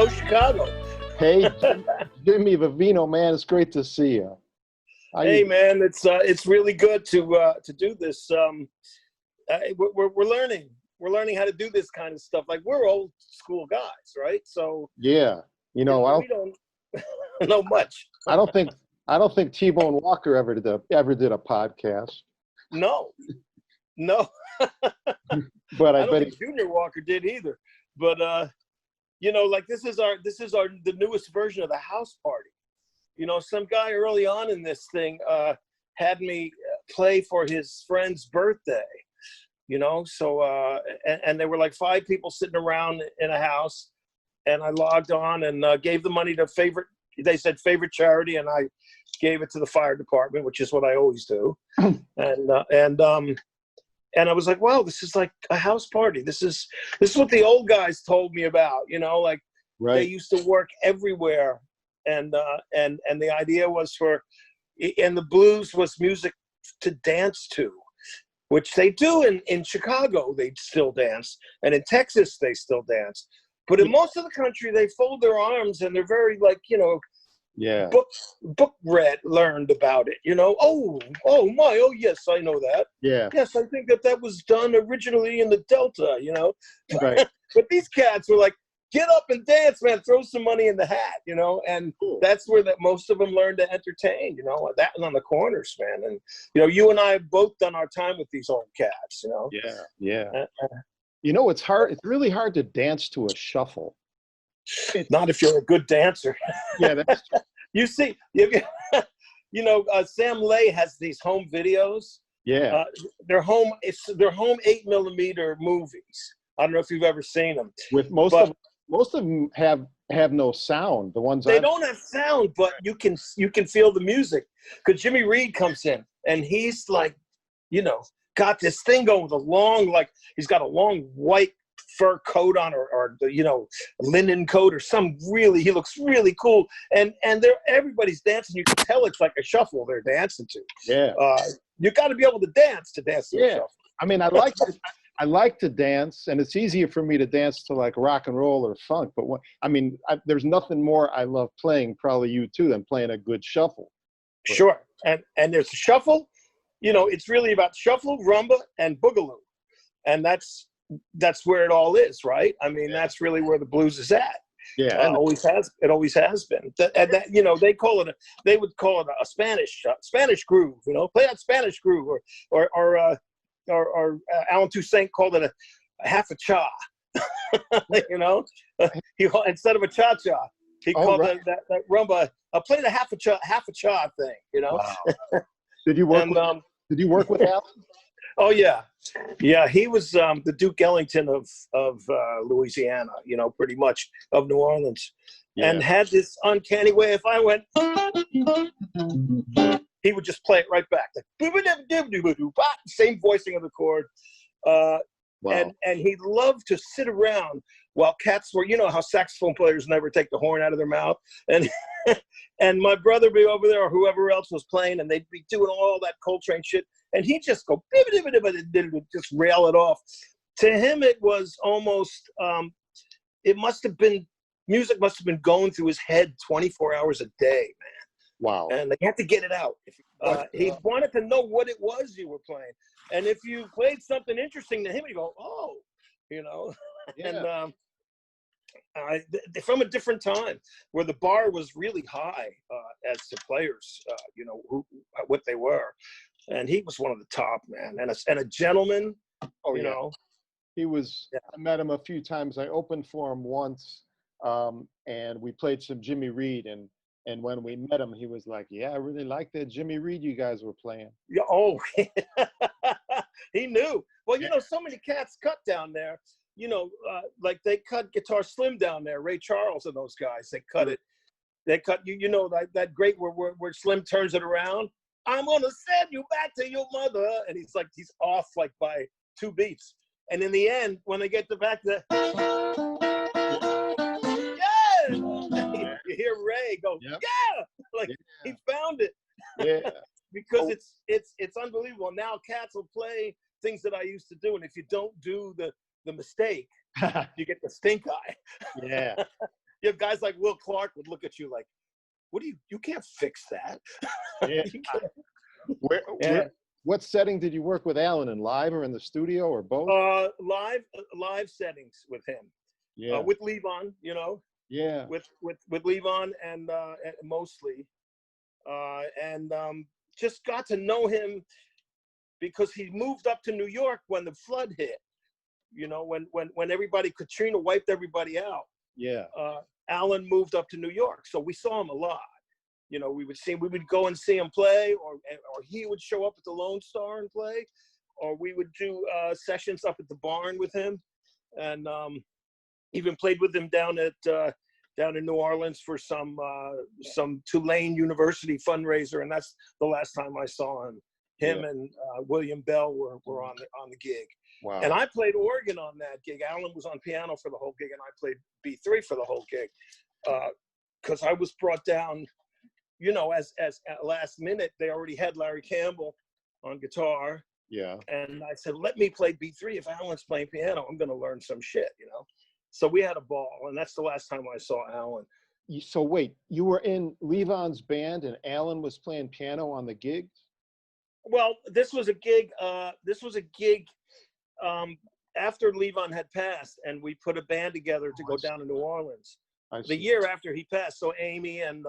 Hello, Chicago. Hey, Jimmy Vivino, man, it's great to see you. Hey, man, it's really good to do this. We're learning. We're learning how to do this kind of stuff. Like, we're old school guys, right? So yeah, we don't know much. I don't think T-Bone Walker ever did a podcast. No. But I don't bet think Junior Walker did either. But like this is the newest version of the house party. Some guy early on in this thing had me play for his friend's birthday. So and there were like 5 people sitting around in a house, and I logged on and gave the money to they said favorite charity, and I gave it to the fire department, which is what I always do. And I was like, wow, this is like a house party. This is what the old guys told me about, like right. They used to work everywhere. And the idea was and the blues was music to dance to, which they do in Chicago, they still dance. And in Texas, they still dance. But in most of the country, they fold their arms and they're very yeah. Book learned about it, Oh, yes, I know that. Yeah. Yes, I think that was done originally in the Delta, Right. But these cats were like, get up and dance, man, throw some money in the hat, and cool. That's where that most of them learned to entertain, that and on the corners, man. And, you and I have both done our time with these old cats, Yeah. It's hard. It's really hard to dance to a shuffle. Not if you're a good dancer. Yeah, that's true. You see, Sam Lay has these home videos. Yeah. They're home 8mm movies. I don't know if you've ever seen them. With most of them have no sound. The ones they don't have sound, but you can feel the music. Because Jimmy Reed comes in and he's like, got this thing going with he's got a long white fur coat on or linen coat or he looks really cool. And everybody's dancing. You can tell it's like a shuffle they're dancing to. Yeah. You got to be able to dance to a shuffle. I mean, I like to dance, and it's easier for me to dance to like rock and roll or funk. But there's nothing more I love playing, probably you too, than playing a good shuffle. But, sure. And there's a shuffle, it's really about shuffle, rumba, and boogaloo. And that's where it all is, right? I mean, that's really where the blues is at. Yeah. It always has been. They would call it a Spanish groove, play that Spanish groove, or Alan Toussaint called it a half a cha, instead of a cha-cha, he called that rumba, play the half a cha thing, Wow. Did you work with Alan? Oh yeah. He was the Duke Ellington of Louisiana, pretty much, of New Orleans, and had this uncanny way. If I went, he would just play it right back. Same voicing of the chord. Wow. And he loved to sit around while cats were, how saxophone players never take the horn out of their mouth. And and my brother would be over there or whoever else was playing, and they'd be doing all that Coltrane shit. And he'd just go, just rail it off. To him, it was almost, music must have been going through his head 24 hours a day, man. Wow. And they had to get it out. He wanted to know what it was you were playing. And if you played something interesting to him, he'd go, oh, Yeah. And from a different time where the bar was really high as to players, what they were. And he was one of the top, man. And a gentleman, He was, I met him a few times. I opened for him once, and we played some Jimmy Reed. And when we met him, he was like, yeah, I really like that Jimmy Reed you guys were playing. Yeah, oh, he knew. Well, so many cats cut down there. Like they cut Guitar Slim down there, Ray Charles and those guys. They cut it. They cut, that great where Slim turns it around. I'm going to send you back to your mother. And he's off like by 2 beats. And in the end, when they get back to you hear Ray go, he found it. Yeah. Because it's unbelievable. Now cats will play things that I used to do. And if you don't do the mistake, you get the stink eye. Yeah. you have guys like Will Clark would look at you like, what do you can't fix that. Yeah. You can't. What setting did you work with Alan in, live or in the studio or both? Live settings with him. Yeah. With Levon, Yeah. with Levon and mostly, just got to know him because he moved up to New York when the flood hit. When Katrina wiped everybody out. Yeah. Alan moved up to New York, so we saw him a lot. We would go and see him play, or he would show up at the Lone Star and play, or we would do sessions up at the barn with him, and even played with him down in New Orleans for some Tulane University fundraiser, and that's the last time I saw him. Him and William Bell were on the gig. Wow. And I played organ on that gig. Alan was on piano for the whole gig, and I played B3 for the whole gig, because I was brought down. As at last minute, they already had Larry Campbell on guitar. Yeah. And I said, let me play B3. If Alan's playing piano, I'm going to learn some shit, So we had a ball, and that's the last time I saw Alan. So wait, you were in Levon's band and Alan was playing piano on the gig? Well, this was a gig after Levon had passed, and we put a band together to go down to New Orleans. The year after he passed. So Amy and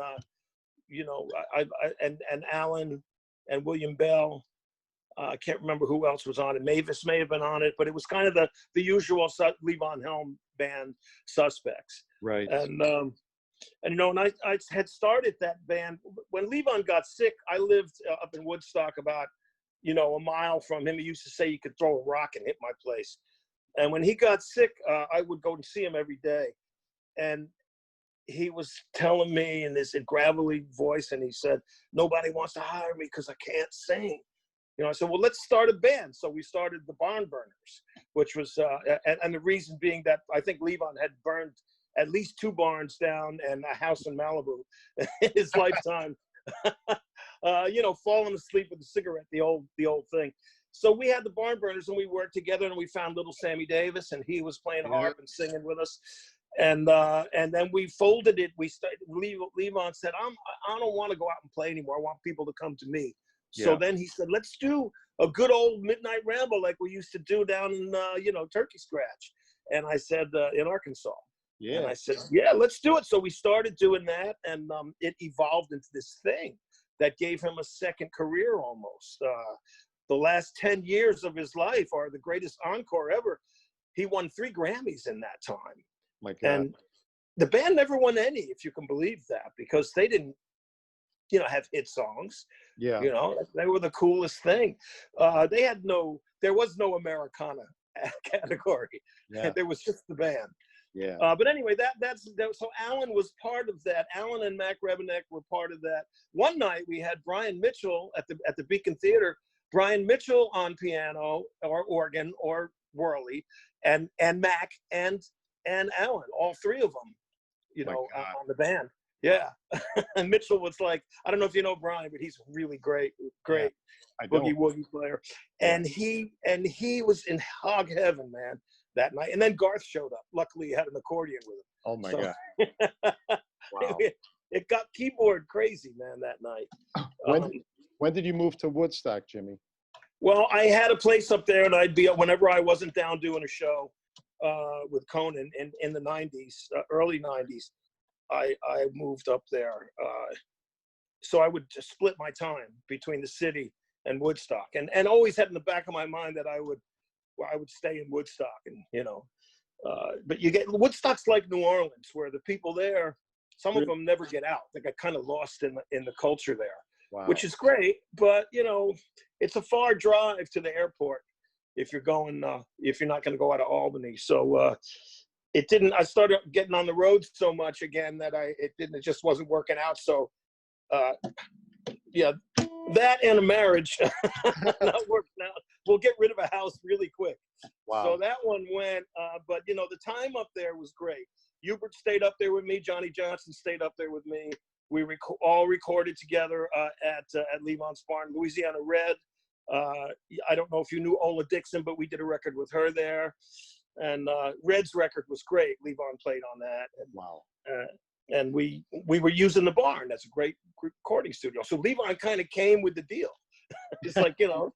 and Alan and William Bell. I can't remember who else was on it. Mavis may have been on it, but it was kind of the usual Levon Helm band suspects. Right. And I had started that band when Levon got sick. I lived up in Woodstock, about a mile from him. He used to say you could throw a rock and hit my place. And when he got sick, I would go and see him every day, and he was telling me in this gravelly voice, and he said, nobody wants to hire me because I can't sing. I said, well, let's start a band. So we started the Barn Burners, which was, and the reason being that I think Levon had burned at least 2 barns down and a house in Malibu in his lifetime. Falling asleep with a cigarette, the old thing. So we had the Barn Burners, and we worked together, and we found little Sammy Davis, and he was playing harp and singing with us. And then we folded it. We started. Levon said, I don't want to go out and play anymore. I want people to come to me. So then he said, let's do a good old midnight ramble like we used to do down in Turkey Scratch. And I said, in Arkansas. Yeah. And I said, yeah, let's do it. So we started doing that, and it evolved into this thing that gave him a second career almost. The last 10 years of his life are the greatest encore ever. He won 3 Grammys in that time. My God. And the band never won any, if you can believe that, because they didn't, have hit songs. Yeah. They were the coolest thing. There was no Americana category. Yeah. There was just the band. Yeah. But anyway, that's so Alan was part of that. Alan and Mac Rebenek were part of that. One night we had Brian Mitchell at the Beacon Theater. Brian Mitchell on piano or organ or whirly, and Mac and Alan, all 3 of them, on the band. Yeah. And Mitchell was like, I don't know if you know Brian, but he's really great yeah, boogie woogie player. Yeah. And he was in hog heaven, man, that night. And then Garth showed up. Luckily, he had an accordion with him. Oh my God. Wow. It got keyboard crazy, man, that night. When did you move to Woodstock, Jimmy? Well, I had a place up there, and I'd be whenever I wasn't down doing a show with Conan in the 90s, early 90s. I moved up there. So I would just split my time between the city and Woodstock, and always had in the back of my mind that I would stay in Woodstock, and but you get Woodstock's like New Orleans, where the people there, some of them never get out. They got kind of lost in the culture there. Wow. Which is great, but it's a far drive to the airport if you're not going to go out of Albany. So it didn't. I started getting on the road so much again that it just wasn't working out. So that and a marriage not working out. We'll get rid of a house really quick. Wow. So that one went. But the time up there was great. Hubert stayed up there with me. Johnny Johnson stayed up there with me. We all recorded together at Levon's barn, Louisiana Red. I don't know if you knew Ola Dixon, but we did a record with her there. And Red's record was great. Levon played on that. And, Wow. And we were using the barn. That's a great recording studio. So Levon kind of came with the deal. It's like, you know,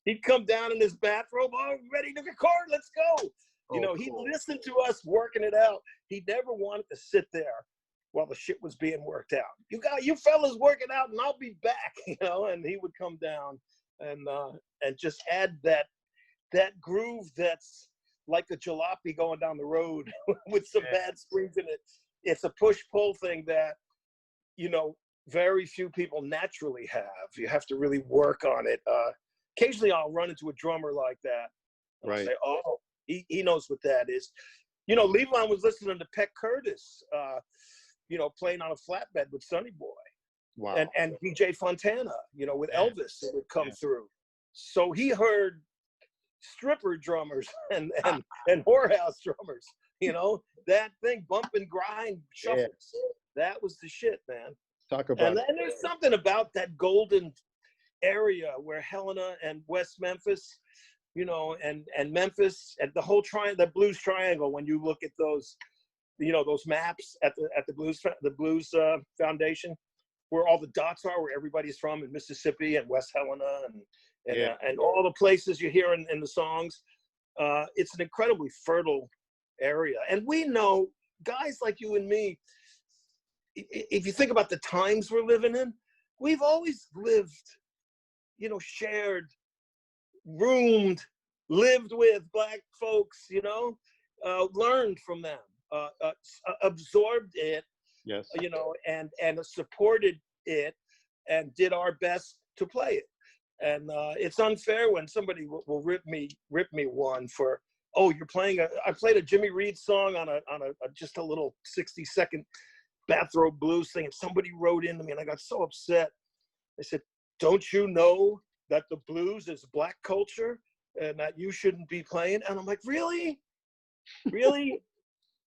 he'd come down in his bathrobe. Oh, ready to record? Let's go. You know, he listened to us working it out. He never wanted to sit there while the shit was being worked out. You fellas work it out, and I'll be back. You know, and he would come down and just add that groove that's like a jalopy going down the road with some bad springs in it. It's a push-pull thing that, you know, very few people naturally have. You have to really work on it. Occasionally I'll run into a drummer like that. And I'll say, oh, he knows what that is. You know, Levon was listening to Peck Curtis, you know, playing on a flatbed with Sonny Boy. Wow. And DJ Fontana, you know, with Elvis that would come through. So he heard stripper drummers and whorehouse drummers, you know, that thing, bump and grind shuffles. That was the shit, man. Talk about and there's something about that golden area where Helena and West Memphis, you know, and Memphis, and the whole the Blues Triangle, when you look at those, you know, those maps at the Blues Foundation, where all the dots are, where everybody's from in Mississippi and West Helena and all the places you hear in the songs. It's an incredibly fertile area. And we know, guys like you and me, if you think about the times we're living in, we've always lived, you know, shared, roomed, lived with Black folks, you know, learned from them, absorbed it, you know, and supported it and did our best to play it. And it's unfair when somebody will rip me one for, oh, you're playing I played a Jimmy Reed song on a just a little 60-second bathrobe blues thing, and somebody wrote into me, and I got so upset. They said, don't you know that the blues is Black culture and that you shouldn't be playing? And I'm like, really? Really?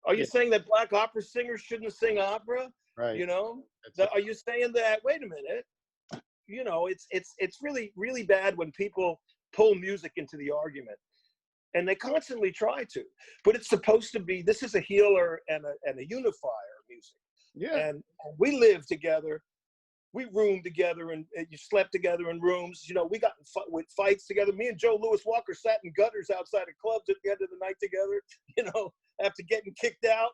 Are you saying that Black opera singers shouldn't sing opera? Right. You know, are you saying that? Wait a minute. You know, it's really, really bad when people pull music into the argument, and they constantly try to. But it's supposed to be. This is a healer and a unifier music. Yeah. And we lived together. We roomed together, and you slept together in rooms. You know, we got with fights together. Me and Joe Louis Walker sat in gutters outside of clubs at the end of the night together. You know, after getting kicked out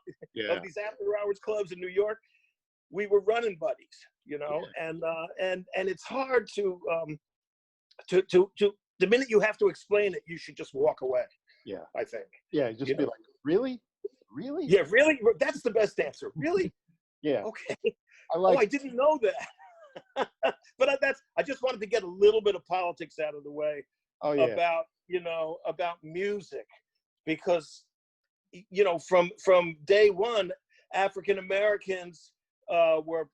of these after-hours clubs in New York. We were running buddies, you know, and it's hard to the minute you have to explain it, you should just walk away. Yeah, I think. Yeah, just be like, really? Yeah, really? That's the best answer. Really? Yeah. Okay. I didn't know that. But I just wanted to get a little bit of politics out of the way about music, because, you know, from day one, African Americans were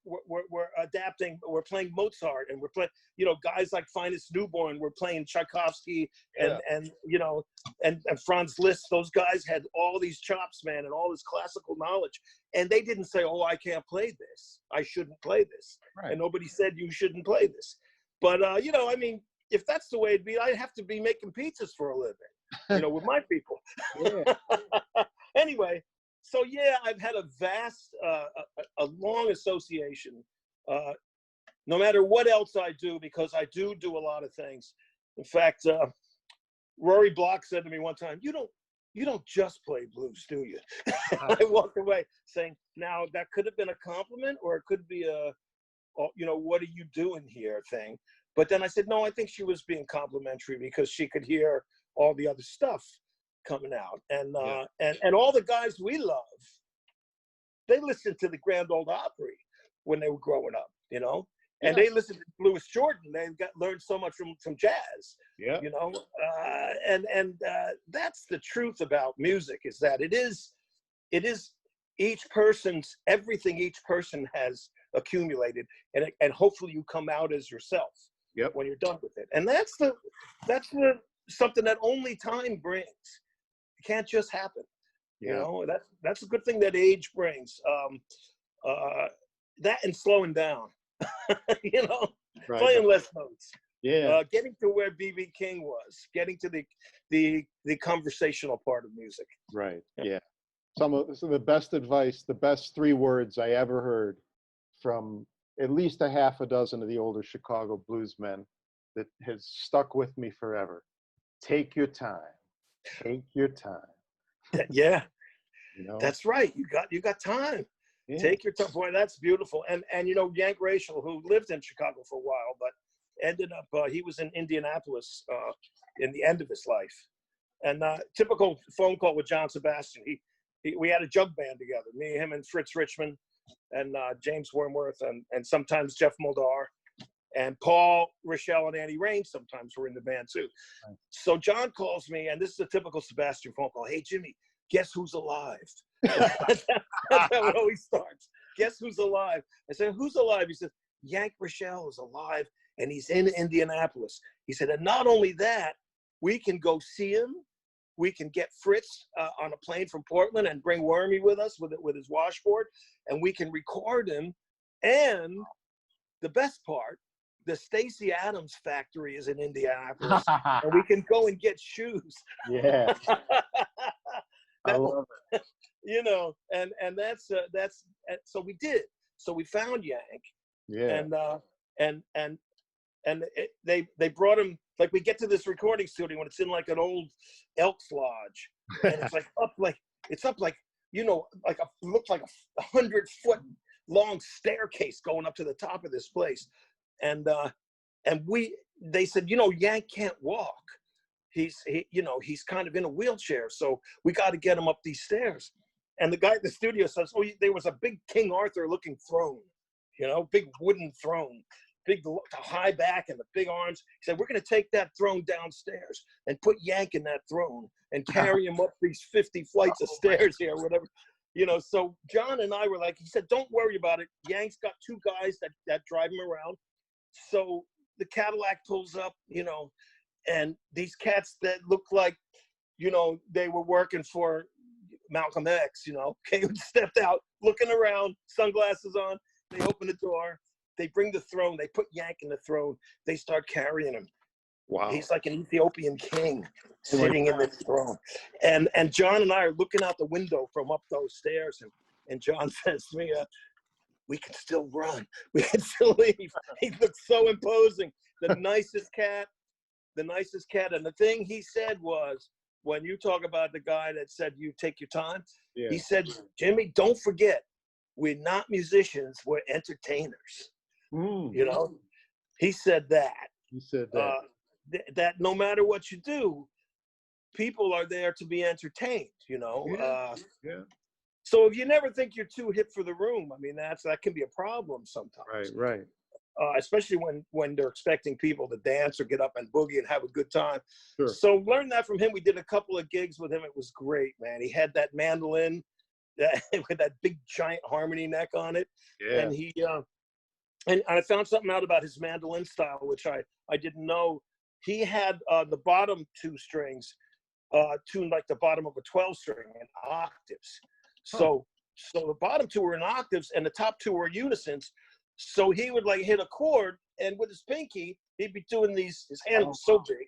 adapting. We're playing Mozart, and we're playing, you know, guys like Finest Newborn were playing Tchaikovsky and you know, and Franz Liszt. Those guys had all these chops, man, and all this classical knowledge, and they didn't say, oh, I can't play this, I shouldn't play this. And nobody said you shouldn't play this. But you know, I mean, if that's the way it'd be, I'd have to be making pizzas for a living, you know, with my people. Anyway, so yeah, I've had a vast, a long association, no matter what else I do, because I do a lot of things. In fact, Rory Block said to me one time, you don't just play blues, do you? I walked away saying, now that could have been a compliment, or it could be a, you know, what are you doing here thing. But then I said, no, I think she was being complimentary, because she could hear all the other stuff coming out. And all the guys we love, they listened to the Grand Ole Opry when they were growing up, you know, and they listened to Louis Jordan. They learned so much from jazz, you know, and that's the truth about music, is that it is each person's, everything each person has accumulated, and hopefully you come out as yourself when you're done with it. And that's the something that only time brings. It can't just happen. You know, that's a good thing that age brings. That and slowing down, you know, playing less notes. Yeah. Getting to where B.B. King was, getting to the conversational part of music. Right. Yeah. Some of the best advice, the best 3 words I ever heard from at least a half a dozen of the older Chicago bluesmen that has stuck with me forever. Take your time. Take your time. Yeah, You know? that's right. You got time. Yeah. Take your time. Boy, that's beautiful. And you know, Yank Rachel, who lived in Chicago for a while, but ended up he was in Indianapolis in the end of his life. And typical phone call with John Sebastian. We had a jug band together, me, him, and Fritz Richmond, and James Wormworth, and sometimes Jeff Moldar, and Paul Rochelle and Annie Raines sometimes were in the band too. Right. So John calls me, and this is a typical Sebastian phone call. Hey, Jimmy, guess who's alive? That's how it always starts. Guess who's alive? I said, who's alive? He said, Yank Rochelle is alive, and he's in Indianapolis. He said, and not only that, we can go see him. We can get Fritz on a plane from Portland and bring Wormy with us with his washboard, and we can record him. And the best part, the Stacey Adams factory is in Indianapolis, and we can go and get shoes. Yeah. I love it. You know, and that's so we did. So we found Yank. Yeah. And they brought him, like, we get to this recording studio when it's in like an old Elks Lodge, and it's up like you know, like looks like a 100-foot long staircase going up to the top of this place, and they said, you know, Yank can't walk. He's kind of in a wheelchair, so we got to get him up these stairs. And the guy at the studio says, oh, there was a big King Arthur looking throne, you know, big wooden throne, big high back and the big arms. He said, we're going to take that throne downstairs and put Yank in that throne and carry him up these 50 flights of stairs here, whatever. You know, so John and I were like, he said, don't worry about it. Yank's got 2 guys that drive him around. So the Cadillac pulls up, you know, and these cats that look like, you know, they were working for Malcolm X, you know, stepped out, looking around, sunglasses on. They open the door. They bring the throne. They put Yank in the throne. They start carrying him. Wow. He's like an Ethiopian king sitting in the throne. And John and I are looking out the window from up those stairs. And John says to me, we can still run. We can still leave. He looks so imposing. The nicest cat. And the thing he said was, when you talk about the guy that said you take your time, yeah. He said, Jimmy, don't forget, we're not musicians, we're entertainers. You know, he said that. He said that. That no matter what you do, people are there to be entertained, you know. Yeah. So if you never think you're too hip for the room, I mean, that can be a problem sometimes. Right. Especially when they're expecting people to dance or get up and boogie and have a good time. Sure. So learn that from him. We did a couple of gigs with him. It was great, man. He had that mandolin with that big giant harmony neck on it. Yeah. And he and I found something out about his mandolin style, which I didn't know. He had the bottom 2 strings tuned like the bottom of a 12 string in octaves. So the bottom 2 were in octaves and the top 2 were unisons. So he would like hit a chord, and with his pinky, he'd be doing his hand was so big,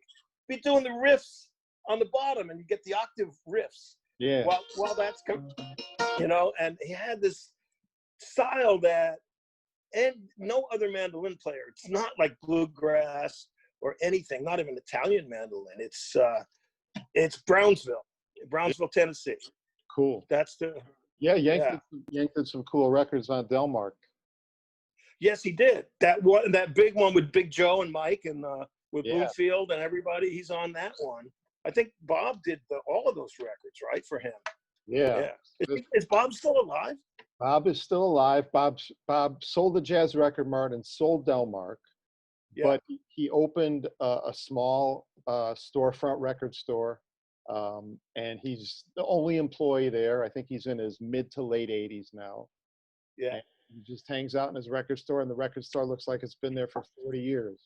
be doing the riffs on the bottom, and you get the octave riffs. Yeah. While that's coming, you know, and he had this style that, and no other mandolin player. It's not like bluegrass or anything, not even Italian mandolin. It's Brownsville, Tennessee. Cool. That's the Yank did some cool records on Delmark. Yes, he did. That big one with Big Joe and Mike and with Bluefield and everybody. He's on that one. I think Bob did all of those records, right, for him. Yeah. Is Bob still alive? Bob is still alive. Bob sold the Jazz Record Mart and sold Delmark, but he opened a small storefront record store, and he's the only employee there. I think he's in his mid to late 80s now. Yeah. And he just hangs out in his record store, and the record store looks like it's been there for 40 years.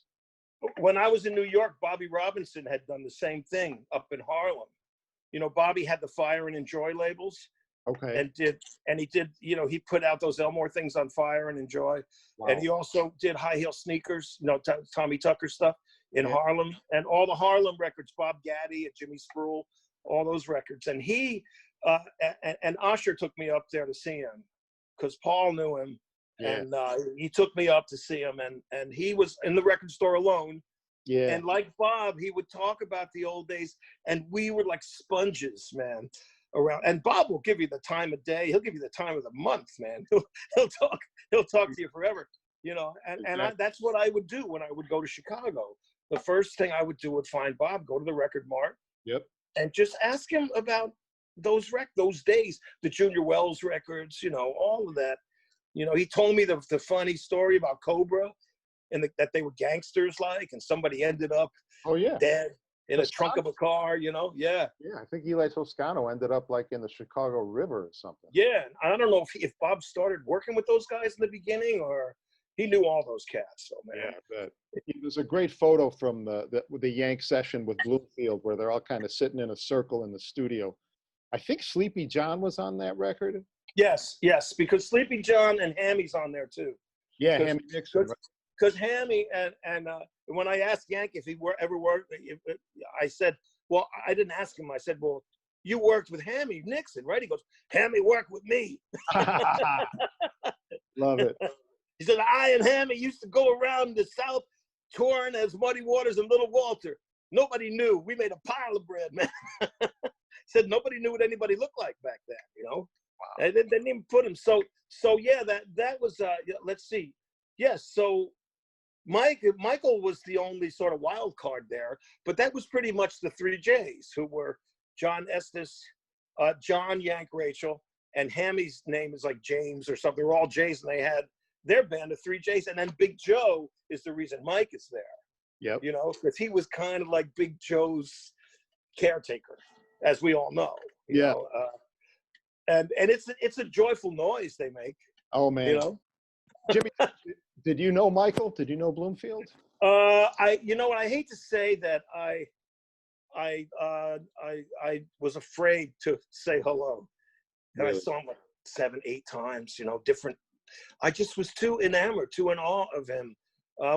When I was in New York, Bobby Robinson had done the same thing up in Harlem. You know, Bobby had the Fire and Enjoy labels. Okay. And he did, you know, he put out those Elmore things on Fire and Enjoy. Wow. And he also did High Heel Sneakers, you know, Tommy Tucker stuff. in Harlem, and all the Harlem records, Bob Gaddy and Jimmy Spruill, all those records. And he and Usher took me up there to see him because Paul knew him. Yeah. And he took me up to see him, and he was in the record store alone. Yeah. And like Bob, he would talk about the old days, and we were like sponges, man, around. And Bob will give you the time of day. He'll give you the time of the month, man. He'll talk to you forever, you know. And that's what I would do when I would go to Chicago. The first thing I would do would find Bob, go to the record mart, and just ask him about those days, the Junior Wells records, you know, all of that. You know, he told me the funny story about Cobra and that they were gangsters, like, and somebody ended up dead in a trunk of a car, you know? Yeah. Yeah, I think Eli Toscano ended up like in the Chicago River or something. Yeah, I don't know if Bob started working with those guys in the beginning or he knew all those cats. So, man. Yeah, I bet. There's a great photo from the Yank session with Bloomfield where they're all kind of sitting in a circle in the studio. I think Sleepy John was on that record. Yes, because Sleepy John and Hammy's on there too. Yeah, Hammy Nixon. Because Hammy and when I asked Yank if he ever worked, I said, well, I didn't ask him. I said, well, you worked with Hammy Nixon, right? He goes, Hammy worked with me. Love it. He said, I and Hammy used to go around the South touring as Muddy Waters and Little Walter. Nobody knew. We made a pile of bread, man. Said nobody knew what anybody looked like back then, you know? Wow. And they didn't even put him. So yeah, that was, let's see. Yes, so Michael was the only sort of wild card there, but that was pretty much the three J's who were John Estes, John, Yank, Rachel, and Hammy's name is like James or something. They're all J's, and they had their band of three J's. And then Big Joe is the reason Mike is there. Yep. You know, because he was kind of like Big Joe's caretaker, as we all know. You know? And it's a joyful noise they make. Oh man. You know? Jimmy, did you know Michael? Did you know Bloomfield? You know what, I hate to say that I was afraid to say hello. And really? I saw him like 7-8 times, you know, different. I just was too enamored, too in awe of him.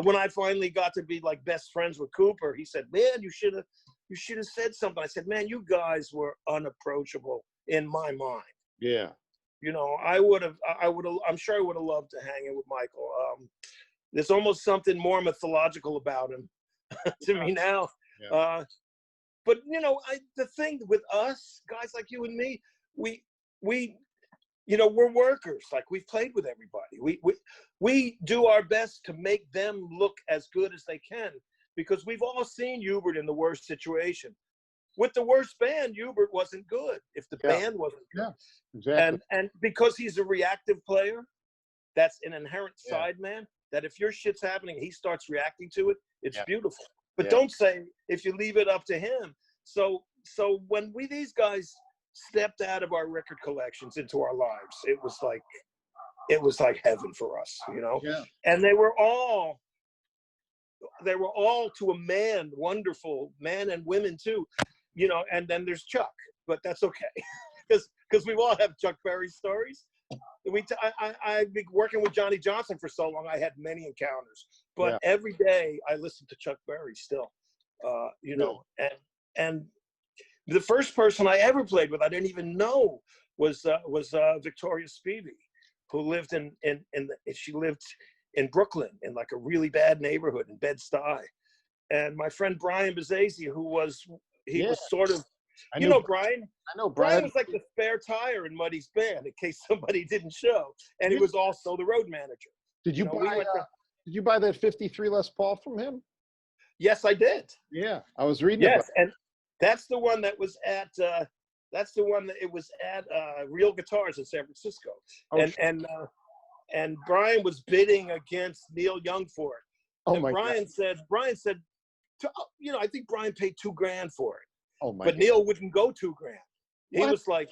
When I finally got to be like best friends with Kooper, he said, man, you should have said something. I said, man, you guys were unapproachable in my mind. Yeah. You know, I'm sure I would have loved to hang in with Michael. There's almost something more mythological about him to me now. Yeah. But you know, the thing with us, guys like you and me, we, you know, we're workers. Like, we've played with everybody. We do our best to make them look as good as they can, because we've all seen Hubert in the worst situation. With the worst band, Hubert wasn't good if the band wasn't good. Yeah, exactly. And because he's a reactive player, that's an inherent side man, that if your shit's happening, he starts reacting to it, it's beautiful. But don't say if you leave it up to him. So when these guys stepped out of our record collections into our lives, it was like heaven for us, you know? Yeah. And they were all to a man, wonderful men and women too. You know, and then there's Chuck, but that's okay, because we all have Chuck Berry stories. I've been working with Johnny Johnson for so long. I had many encounters, but every day I listen to Chuck Berry still. You know, and the first person I ever played with, I didn't even know was Victoria Spivey, who lived she lived in Brooklyn in like a really bad neighborhood in Bed-Stuy, and my friend Brian Bazzazi, who was sort of, you know Brian? I know Brian. Brian was like the spare tire in Muddy's band in case somebody didn't show. And he was also the road manager. Did you buy that 53 Les Paul from him? Yes, I did. Yeah, I was reading about it. And that's the one that was at, Real Guitars in San Francisco. Oh, and Brian was bidding against Neil Young for it. Oh, and Brian said, you know, I think Brian paid $2,000 for it. Oh my! But Neil wouldn't go $2,000. He was like,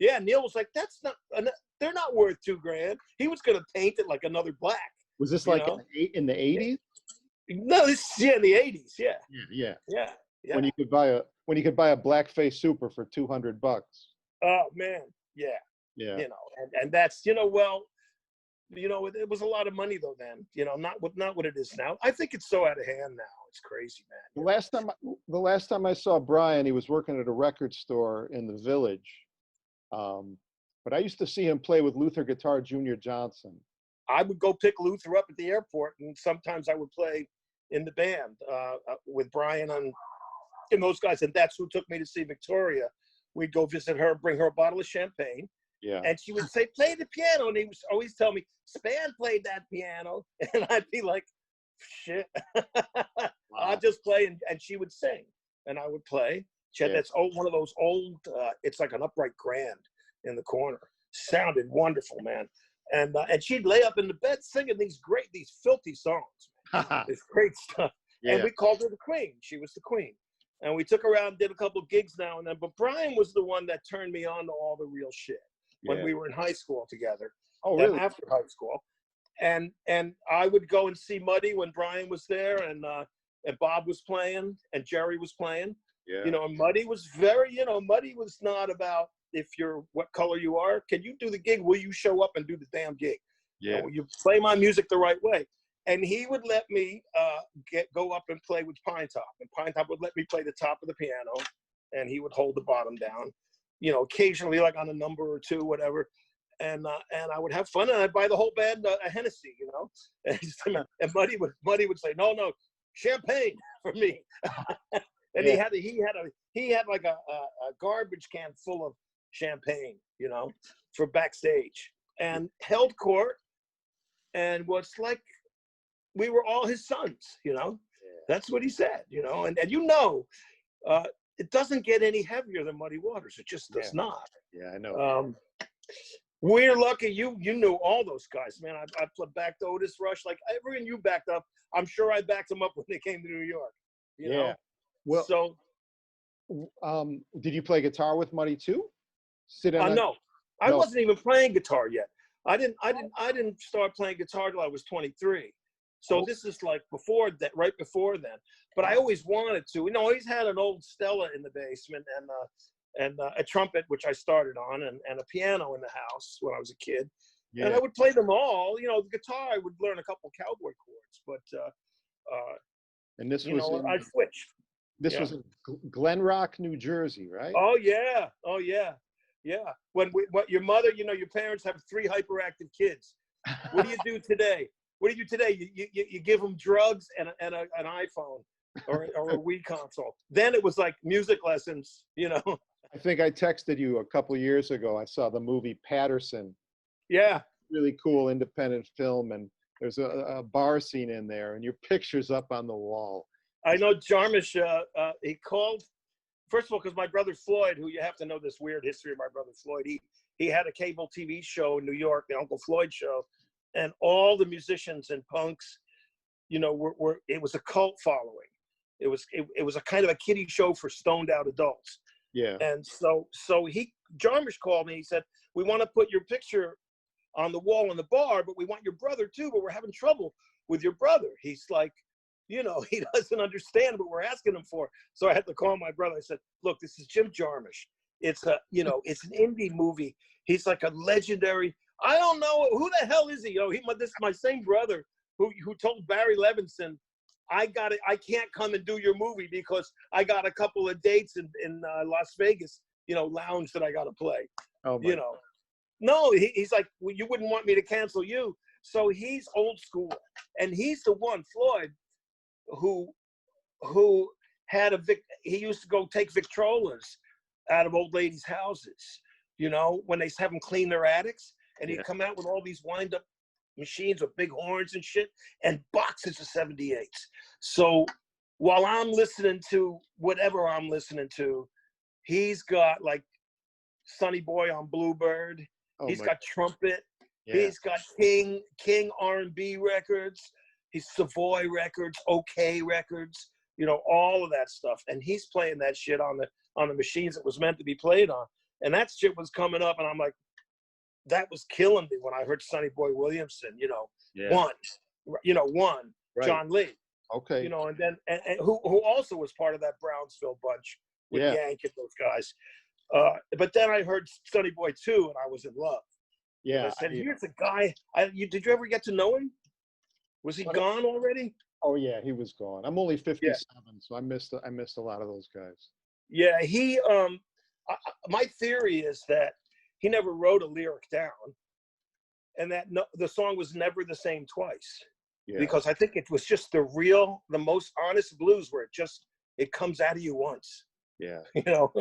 Neil was like, they're not worth $2,000. He was going to paint it like another black. Was this like in the 80s? No, this in the 80s. Yeah. When you could buy a blackface Super for $200. Oh man, yeah. You know, and that's, you know, well, You know, it was a lot of money though then. You know, not what it is now. I think it's so out of hand now. It's crazy, man. The last time I saw Brian, he was working at a record store in the Village. But I used to see him play with Luther Guitar Jr. Johnson. I would go pick Luther up at the airport, and sometimes I would play in the band with Brian and those guys. And that's who took me to see Victoria. We'd go visit her, bring her a bottle of champagne. Yeah. And she would say, play the piano. And he would always tell me, Span played that piano. And I'd be like, shit. Wow. I'll just play. And she would sing. And I would play. She had that's one of those old, it's like an upright grand in the corner. Sounded wonderful, man. And she'd lay up in the bed singing these filthy songs. It's great stuff. Yeah. And we called her the Queen. She was the Queen. And we took her out and did a couple of gigs now and then. But Brian was the one that turned me on to all the real shit when we were in high school together. Oh, really? After high school. And I would go and see Muddy when Brian was there and Bob was playing and Jerry was playing. Yeah. You know, and Muddy was Muddy was not about what color you are. Can you do the gig? Will you show up and do the damn gig? Yeah. You know, you play my music the right way. And he would let me go up and play with Pine Top. And Pine Top would let me play the top of the piano, and he would hold the bottom down. You know, occasionally like on a number or two, whatever. And I would have fun, and I'd buy the whole band a Hennessy, you know. And Muddy would say, no, champagne for me. And he had like a garbage can full of champagne, you know, for backstage, and held court, and was like we were all his sons, you know. That's what he said, you know. And it doesn't get any heavier than Muddy Waters. It just does not. Yeah, I know. We're lucky you knew all those guys, man. I backed Otis Rush, like everyone you backed up. I'm sure I backed them up when they came to New York. You know? Well, so did you play guitar with Muddy too? No, I wasn't even playing guitar yet. I didn't start playing guitar till I was 23. So this is like right before then. But I always wanted to. You know, I always had an old Stella in the basement and a trumpet, which I started on, and a piano in the house when I was a kid. Yeah. And I would play them all. You know, the guitar, I would learn a couple cowboy chords, but and this was I switched. This was in Glen Rock, New Jersey, right? Oh yeah. What your mother, you know, your parents have 3 hyperactive kids. What do you do today? You give them drugs and an iPhone or a Wii console. Then it was like music lessons, you know. I think I texted you a couple years ago. I saw the movie Patterson. Yeah. Really cool independent film, and there's a bar scene in there, and your picture's up on the wall. I know Jarmusch, he called, first of all, because my brother Floyd, who you have to know this weird history of my brother Floyd, he had a cable TV show in New York, the Uncle Floyd Show, and all the musicians and punks, you know, it was a cult following. It was a kind of a kiddie show for stoned out adults. Yeah. And so Jarmusch called me. He said, we want to put your picture on the wall in the bar, but we want your brother too, but we're having trouble with your brother. He's like, you know, he doesn't understand what we're asking him for. So I had to call my brother. I said, look, this is Jim Jarmusch. It's it's an indie movie. He's like a legendary, I don't know, who the hell is he? This is my same brother who told Barry Levinson, I can't come and do your movie because I got a couple of dates in Las Vegas, you know, lounge that I got to play. Oh, you know. No, he's like, well, you wouldn't want me to cancel you. So he's old school. And he's the one, Floyd, who had he used to go take Victrolas out of old ladies' houses, you know, when they have them clean their attics. And he'd come out with all these wind-up machines with big horns and shit and boxes of 78s. So while I'm listening to whatever I'm listening to, he's got like Sonny Boy on Bluebird. He's got trumpet. Yeah. He's got King R&B records. He's Savoy records, OK records, you know, all of that stuff. And he's playing that shit on the machines it was meant to be played on. And that shit was coming up, and I'm like, that was killing me when I heard Sonny Boy Williamson, you know, one, right. John Lee. Okay. You know, and then and who also was part of that Brownsville bunch with Yank and those guys. But then I heard Sonny Boy 2, and I was in love. Yeah. I said, here's a guy. Did you ever get to know him? Was he gone already? Oh yeah, he was gone. I'm only 57, Yeah. so I missed a lot of those guys. Yeah, my theory is that he never wrote a lyric down, and that the song was never the same twice. Yeah. Because I think it was just the most honest blues where it comes out of you once. Yeah. You know,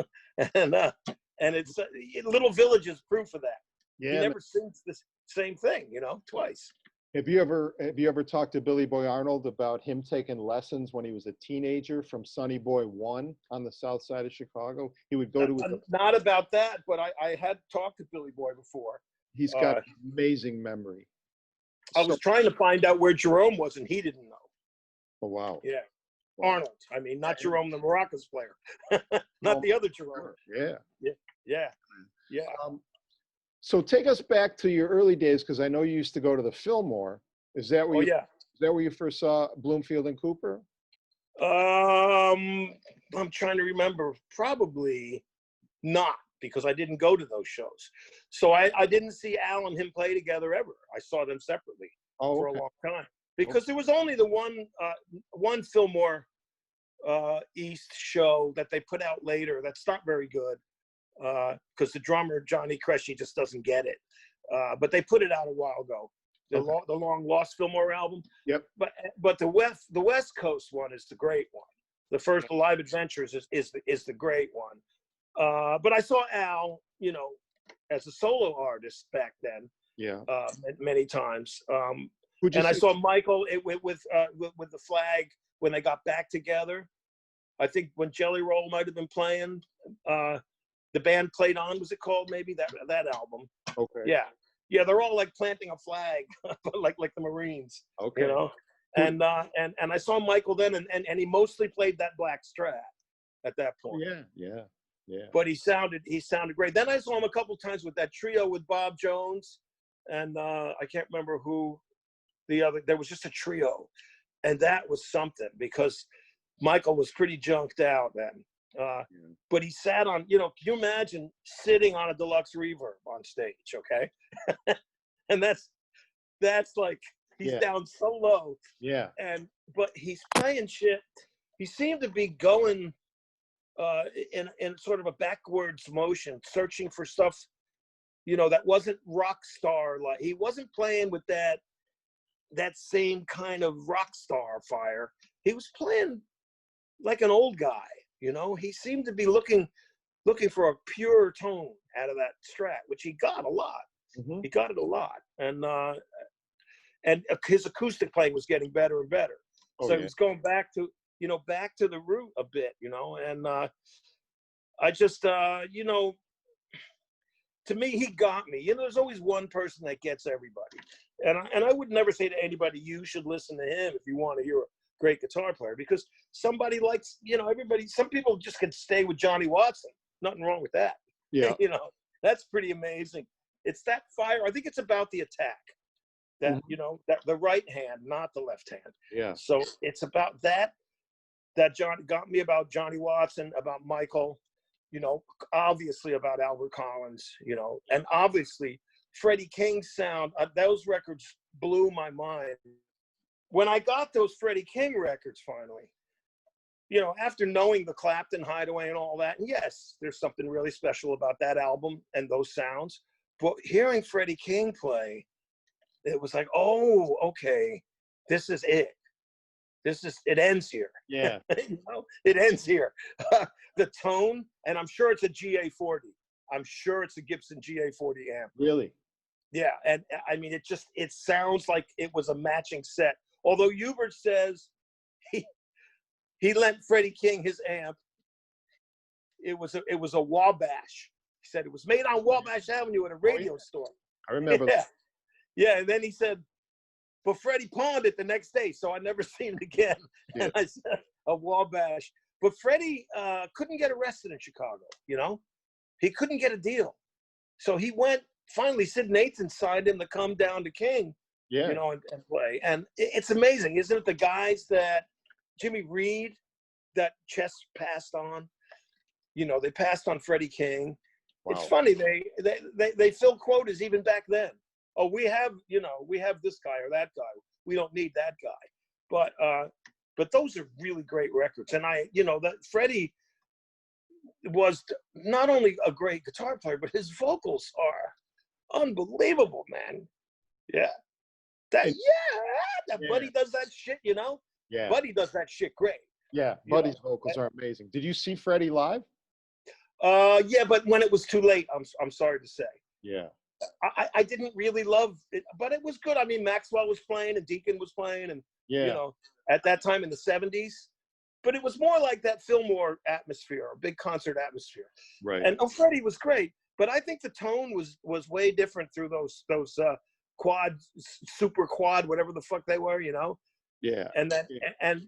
and it's Little Village is proof of that. Yeah. He never sings the same thing, twice. Have you ever talked to Billy Boy Arnold about him taking lessons when he was a teenager from Sonny Boy 1 on the south side of Chicago? He would go to not about that, but I had talked to Billy Boy before. He's got amazing memory. I was trying to find out where Jerome was, and he didn't know. Oh, wow. Yeah. Wow. Arnold. I mean, not Jerome the Maracas player. Not the other Jerome. Yeah. Yeah. So take us back to your early days, because I know you used to go to the Fillmore. Is that where Is that where you first saw Bloomfield and Kooper? I'm trying to remember. Probably not, because I didn't go to those shows. So I didn't see Al and him play together ever. I saw them separately for a long time, because there was only the one Fillmore East show that they put out later that's not very good, because the drummer Johnny Cresci just doesn't get it. But they put it out a while ago. The Long Lost Fillmore album. Yep. But the West Coast one is the great one. The first Live Adventures is the great one. But I saw Al, as a solo artist back then. Yeah. Many times. And I saw Michael with the Flag when they got back together. I think when Jelly Roll might have been playing. The band Played On, was it called? Maybe that album. Okay. Yeah. Yeah, they're all like planting a flag, like the Marines. Okay. And I saw Michael then, and he mostly played that black Strat at that point. Yeah. But he sounded great. Then I saw him a couple times with that trio with Bob Jones, and I can't remember who the other. There was just a trio, and that was something, because Michael was pretty junked out then. But he sat on, can you imagine sitting on a deluxe reverb on stage? Okay. And that's like, he's down so low. Yeah. But he's playing shit. He seemed to be going in sort of a backwards motion, searching for stuff, that wasn't rock star. Like, he wasn't playing with that same kind of rock star fire. He was playing like an old guy. He seemed to be looking for a pure tone out of that Strat, which he got a lot. Mm-hmm. He got it a lot, and his acoustic playing was getting better and better. So he was going back to the root a bit, And I just, to me, he got me. There's always one person that gets everybody, and I would never say to anybody, you should listen to him if you want to hear a great guitar player, because somebody likes, everybody, some people just can stay with Johnny Watson. Nothing wrong with that. Yeah. That's pretty amazing. It's that fire. I think it's about the attack that, that the right hand, not the left hand. Yeah. So it's about that John got me, about Johnny Watson, about Michael, obviously about Albert Collins, and obviously Freddie King's sound. Those records blew my mind. When I got those Freddie King records finally, after knowing the Clapton Hideaway and all that, and yes, there's something really special about that album and those sounds, but hearing Freddie King play, it was like, oh, okay, this is it. It ends here. Yeah. It ends here. The tone, and I'm sure it's a GA40. I'm sure it's a Gibson GA40 amp. Really? Yeah, and I mean, it sounds like it was a matching set. Although Hubert says he lent Freddie King his amp. It was a Wabash. He said it was made on Wabash Avenue at a radio store. I remember. Yeah. Yeah, and then he said, but Freddie pawned it the next day, so I never seen it again. Yeah. And I said, a Wabash. But Freddie couldn't get arrested in Chicago, He couldn't get a deal. So he went, finally, Sid Nathan signed him to come down to King. Yeah. And play. And it's amazing, isn't it? The guys that Jimmy Reed, that Chess passed on, they passed on Freddie King. It's Wow. funny, they fill quotas even back then. Oh, we have this guy or that guy. We don't need that guy. But those are really great records. And that Freddie was not only a great guitar player, but his vocals are unbelievable, man. Yeah. That Buddy does that shit, Yeah. Buddy does that shit great. Yeah. Buddy's vocals are amazing. Did you see Freddie live? Yeah, but when it was too late, I'm sorry to say. Yeah. I didn't really love it, but it was good. I mean, Maxwell was playing and Deacon was playing, and at that time in the 70s. But it was more like that Fillmore atmosphere, a big concert atmosphere. Right. And Freddie was great, but I think the tone was way different through those quad, super quad, whatever the fuck they were, Yeah. And then and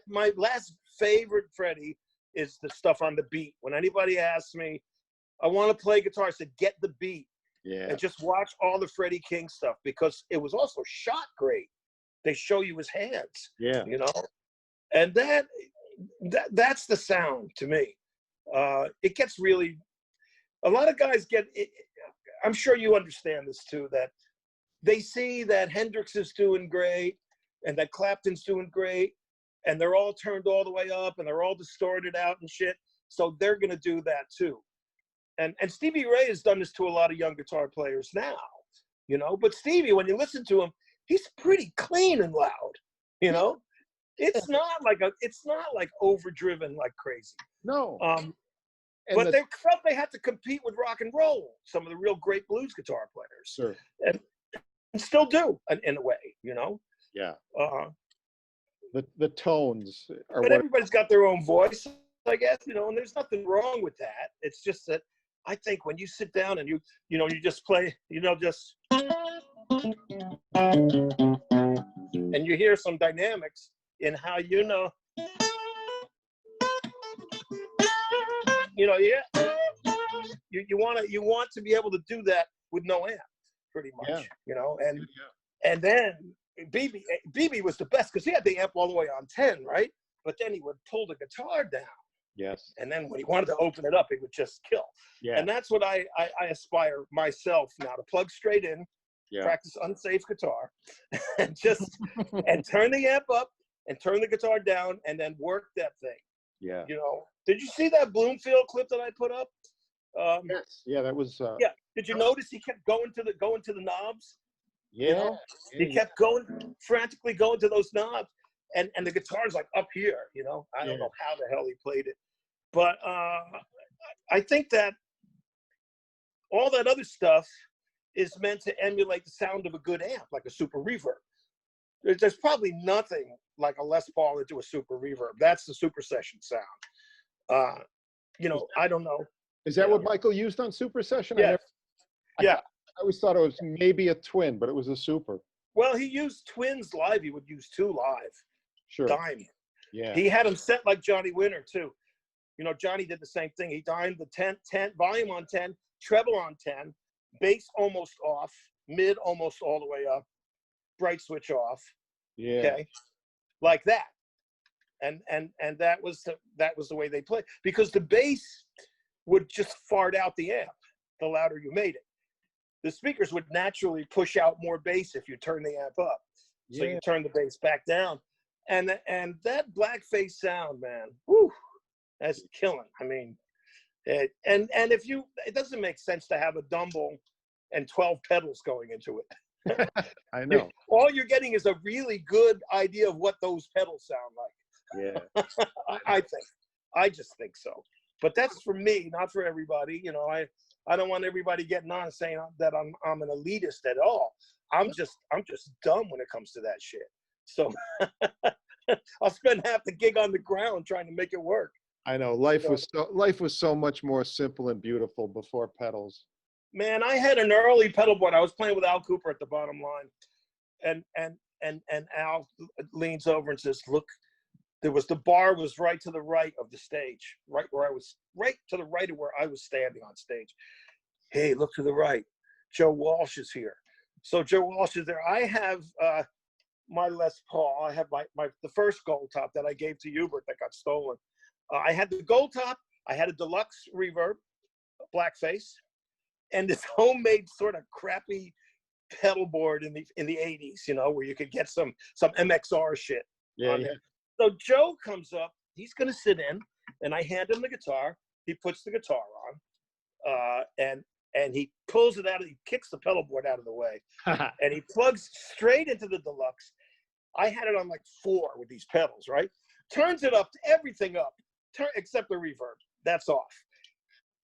my last favorite Freddie is the stuff on the beat. When anybody asks me, I want to play guitar, I said, get the beat. Yeah. And just watch all the Freddie King stuff, because it was also shot great. They show you his hands. Yeah. And that's the sound to me. It gets really, a lot of guys get, I'm sure you understand this too, that they see that Hendrix is doing great and that Clapton's doing great, and they're all turned all the way up and they're all distorted out and shit. So they're going to do that too. And Stevie Ray has done this to a lot of young guitar players now, but Stevie, when you listen to him, he's pretty clean and loud, It's not like overdriven like crazy. No. But they felt they had to compete with rock and roll, some of the real great blues guitar players. Sure. And still do in a way, Yeah. The tones are but everybody's got their own voice, I guess, and there's nothing wrong with that. It's just that I think when you sit down and you just play, just and you hear some dynamics in how you want to be able to do that with no amp, pretty much, and then BB was the best because he had the amp all the way on 10, right? But then he would pull the guitar down. Yes. And then when he wanted to open it up, it would just kill. Yeah. And that's what I aspire myself now, to plug straight in, practice unsafe guitar, and just and turn the amp up and turn the guitar down and then work that thing. Yeah. Did you see that Bloomfield clip that I put up? Yes. Yeah, that was. Yeah. Did you notice he kept going to the knobs? Yeah. He kept frantically going to those knobs. And the guitar's like up here, I don't know how the hell he played it. But I think that all that other stuff is meant to emulate the sound of a good amp, like a super reverb. There's probably nothing like a Les Paul into a super reverb. That's the Super Session sound. I don't know. Is that what Michael used on Super Session? Yeah. I always thought it was maybe a twin, but it was a super. Well, he used twins live. He would use two live. Sure. Dime. Yeah. He had them set like Johnny Winter too. Johnny did the same thing. He dimed the 10, volume on 10, treble on 10, bass almost off, mid almost all the way up, bright switch off. Yeah. Okay. Like that. And that was the way they played, because the bass would just fart out the amp the louder you made it. The speakers would naturally push out more bass if you turn the amp up. So you turn the bass back down. And that blackface sound, man, whew, that's killing. I mean, it doesn't make sense to have a Dumble and 12 pedals going into it. I know. All you're getting is a really good idea of what those pedals sound like. Yeah. I just think so. But that's for me, not for everybody. I don't want everybody getting on and saying that I'm an elitist at all. I'm just dumb when it comes to that shit. So I'll spend half the gig on the ground trying to make it work. I know. Life was so much more simple and beautiful before pedals. Man, I had an early pedal board. I was playing with Al Kooper at the bottom line, and Al leans over and says, "Look, the bar was right to the right of the stage, right to the right of where I was standing on stage. Hey, look to the right. Joe Walsh is here." So Joe Walsh is there. I have my Les Paul. I have the first gold top that I gave to Hubert that got stolen. I had the gold top. I had a deluxe reverb. blackface, and this homemade sort of crappy pedal board in the 80s, you know, where you could get some MXR shit on there. So Joe comes up, he's gonna sit in, and I hand him the guitar. He puts the guitar on, and he pulls it out, he kicks the pedal board out of the way, and he plugs straight into the deluxe. I had it on like 4 with these pedals, right? Turns it up, everything up, except the reverb. That's off.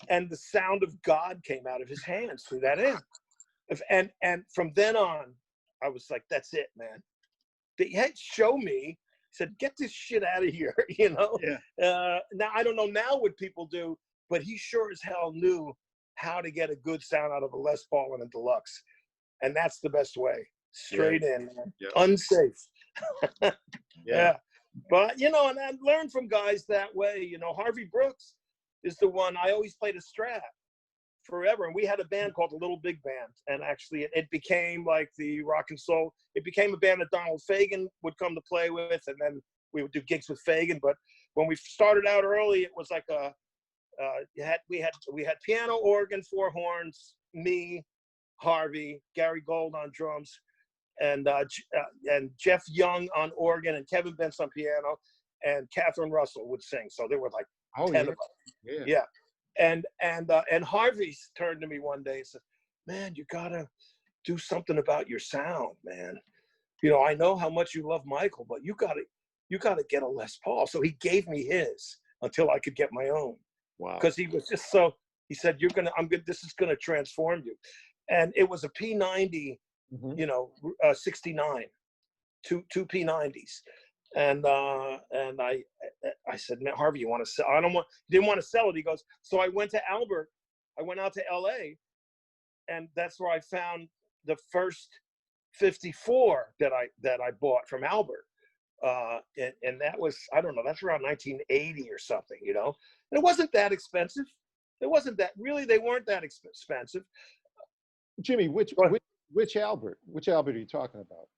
And the sound of God came out of his hands through that amp. And from then on, I was like, that's it, man. He had show me, said, get this shit out of here, you know? Yeah. Now, I don't know now what people do, but he sure as hell knew how to get a good sound out of a Les Paul and a deluxe. And that's the best way. Straight in, man. Yeah. Unsafe. Yeah. But, you know, and I learned from guys that way. You know, Harvey Brooks is the one. I always played a Strat forever. And we had a band called the Little Big Band. And actually, it became like the rock and soul. It became a band that Donald Fagen would come to play with. And then we would do gigs with Fagen. But when we started out early, it was like we had piano, organ, 4 horns, me, Harvey, Gary Gold on drums, and Jeff Young on organ, and Kevin Bentz on piano, and Catherine Russell would sing. So there were like 10 of us. Yeah. And Harvey turned to me one day and said, "Man, you gotta do something about your sound, man. You know, I know how much you love Michael, but you gotta get a Les Paul." So he gave me his until I could get my own. Wow. Because he was just so. He said, this is gonna transform you," and it was a P90. You know, 69, two P90s, and I said, "Man, Harvey, you want to sell?" Didn't want to sell it. He goes, so I went to Albert. I went out to LA, and that's where I found the first 54 that I bought from Albert, and that was, I don't know, that's around 1980 or something, you know. And it wasn't that expensive. It wasn't that really. They weren't that expensive. Jimmy, which Albert? Which Albert are you talking about?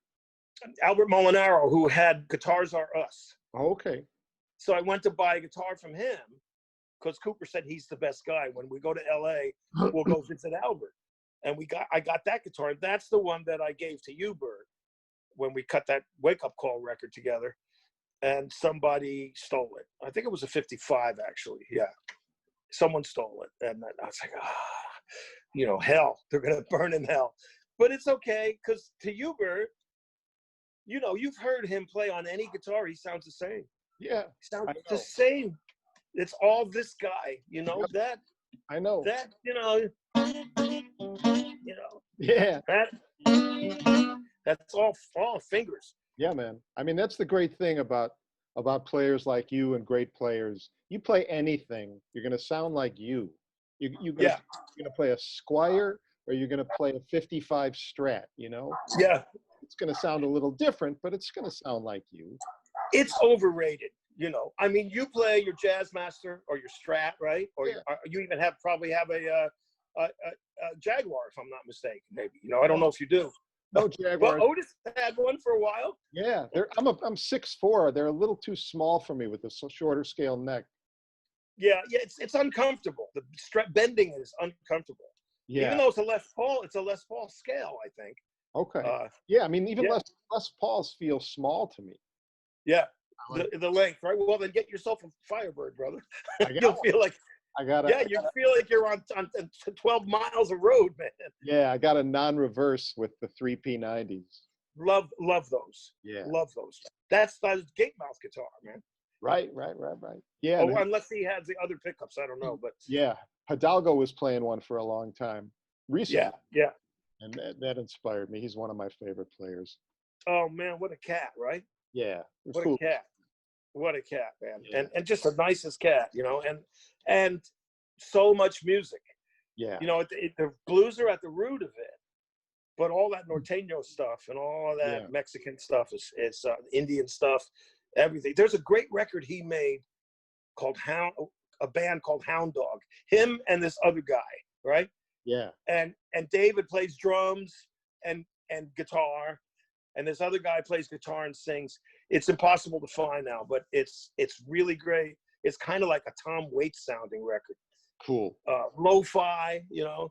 Albert Molinaro, who had Guitars Are Us. Oh, okay. So I went to buy a guitar from him because Kooper said he's the best guy. When we go to LA, we'll go visit Albert. And I got that guitar. That's the one that I gave to Hubert when we cut that Wake Up Call record together. And somebody stole it. I think it was a 55, actually. Yeah. Someone stole it. And I was like, you know, hell. They're going to burn in hell. But it's okay, because to Hubert, you know, you've heard him play on any guitar. He sounds the same. Yeah. He sounds the same. It's all this guy, you know, that. I know. That, you know. Yeah. That's all fingers. Yeah, man. I mean, that's the great thing about players like you and great players. You play anything, you're going to sound like you. You're going to play a Squier, or you're going to play a 55 Strat, you know? Yeah. It's going to sound a little different, but it's going to sound like you. It's overrated, you know. I mean, you play your Jazzmaster or your Strat, right? Or you even probably have a Jaguar, if I'm not mistaken, maybe. You know, I don't know if you do. No Jaguar. Well, Otis had one for a while. Yeah, I'm 6'4". They're a little too small for me with the shorter scale neck. Yeah, it's uncomfortable. The bending is uncomfortable. Yeah. Even though it's a Les Paul scale, I think. Okay. Yeah, I mean, even Les Pauls feel small to me. Yeah, the length, right? Well, then get yourself a Firebird, brother. You'll feel like you feel like you're on 12 miles of road, man. Yeah, I got a non-reverse with the 3 P90s. Love those. Yeah, love those. That's the gate mouth guitar, man. Right. Yeah. Oh, unless he has the other pickups, I don't know, but yeah, Hidalgo was playing one for a long time. Recently. Yeah. And that inspired me. He's one of my favorite players. Oh man, what a cat, right? Yeah. What a cat. What a cat, man. Yeah. And just the nicest cat, you know, and so much music. Yeah. You know, the blues are at the root of it, but all that norteño stuff and all that Mexican stuff is Indian stuff, everything. There's a great record he made called a band called Hound Dog. Him and this other guy, right? Yeah. And David plays drums and guitar, and this other guy plays guitar and sings. It's impossible to find now, but it's really great. It's kind of like a Tom Waits sounding record. Cool. Lo-fi, you know,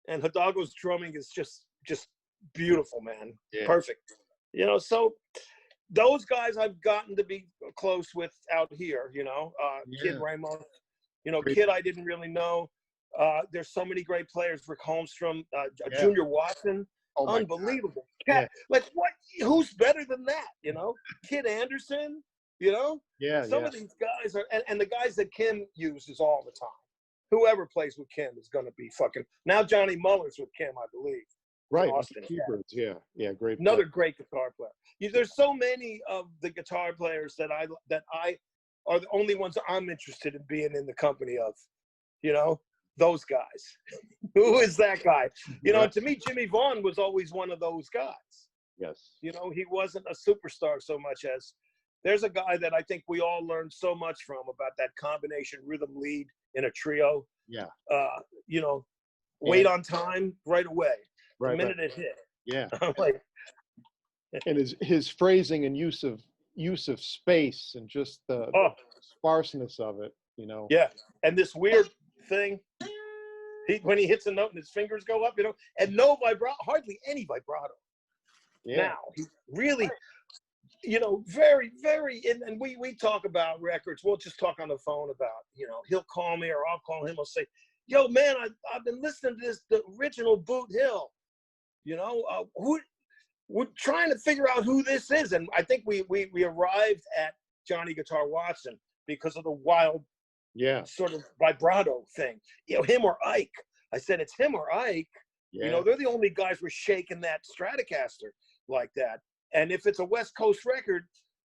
and Hidalgo's drumming is just beautiful, man. Yeah. Perfect. You know, so those guys I've gotten to be close with out here, you know, Kid Ramos, you know, Great. Kid I didn't really know. There's so many great players, Rick Holmstrom, Junior Watson, unbelievable. Yeah. Like what, who's better than that, you know? Kid Anderson, you know? Some of these guys are, and the guys that Kim uses all the time. Whoever plays with Kim is going to be fucking, now Johnny Muller's with Kim, I believe. Right, Austin. Keyboards, yeah, great. Another great guitar player. There's so many of the guitar players that I are the only ones I'm interested in being in the company of. You know, those guys. Who is that guy? You know, to me, Jimmie Vaughan was always one of those guys. Yes. You know, he wasn't a superstar so much as there's a guy that I think we all learned so much from about that combination rhythm lead in a trio. Yeah. You know, wait on time right away. The minute it hit. Yeah. I'm like, and his phrasing and use of space and just the sparseness of it, you know. Yeah. And this weird thing, when he hits a note and his fingers go up, you know, and no vibrato, hardly any vibrato. Yeah. Now, he really, you know, very, very, and we talk about records. We'll just talk on the phone about, you know, he'll call me or I'll call him. I'll say, yo, man, I've been listening to the original Boot Hill. You know, we're trying to figure out who this is. And I think we arrived at Johnny Guitar Watson because of the wild sort of vibrato thing. You know, him or Ike. I said, it's him or Ike. Yeah. You know, they're the only guys who are shaking that Stratocaster like that. And if it's a West Coast record,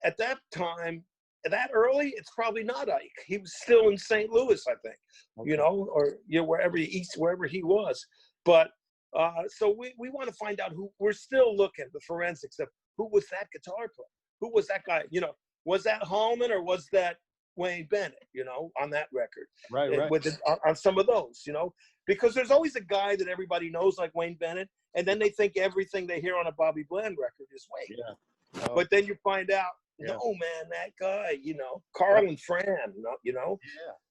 at that time, that early, it's probably not Ike. He was still in St. Louis, I think, you know, or, you know, wherever he was. But so we want to find out who, we're still looking, the forensics of who was that guitar player? Who was that guy? You know, was that Hallman or was that Wayne Bennett, you know, on that record? Right. With on some of those, you know, because there's always a guy that everybody knows like Wayne Bennett, and then they think everything they hear on a Bobby Bland record is Wayne. Yeah. But then you find out, no, man, that guy, you know, Carl and Fran, you know,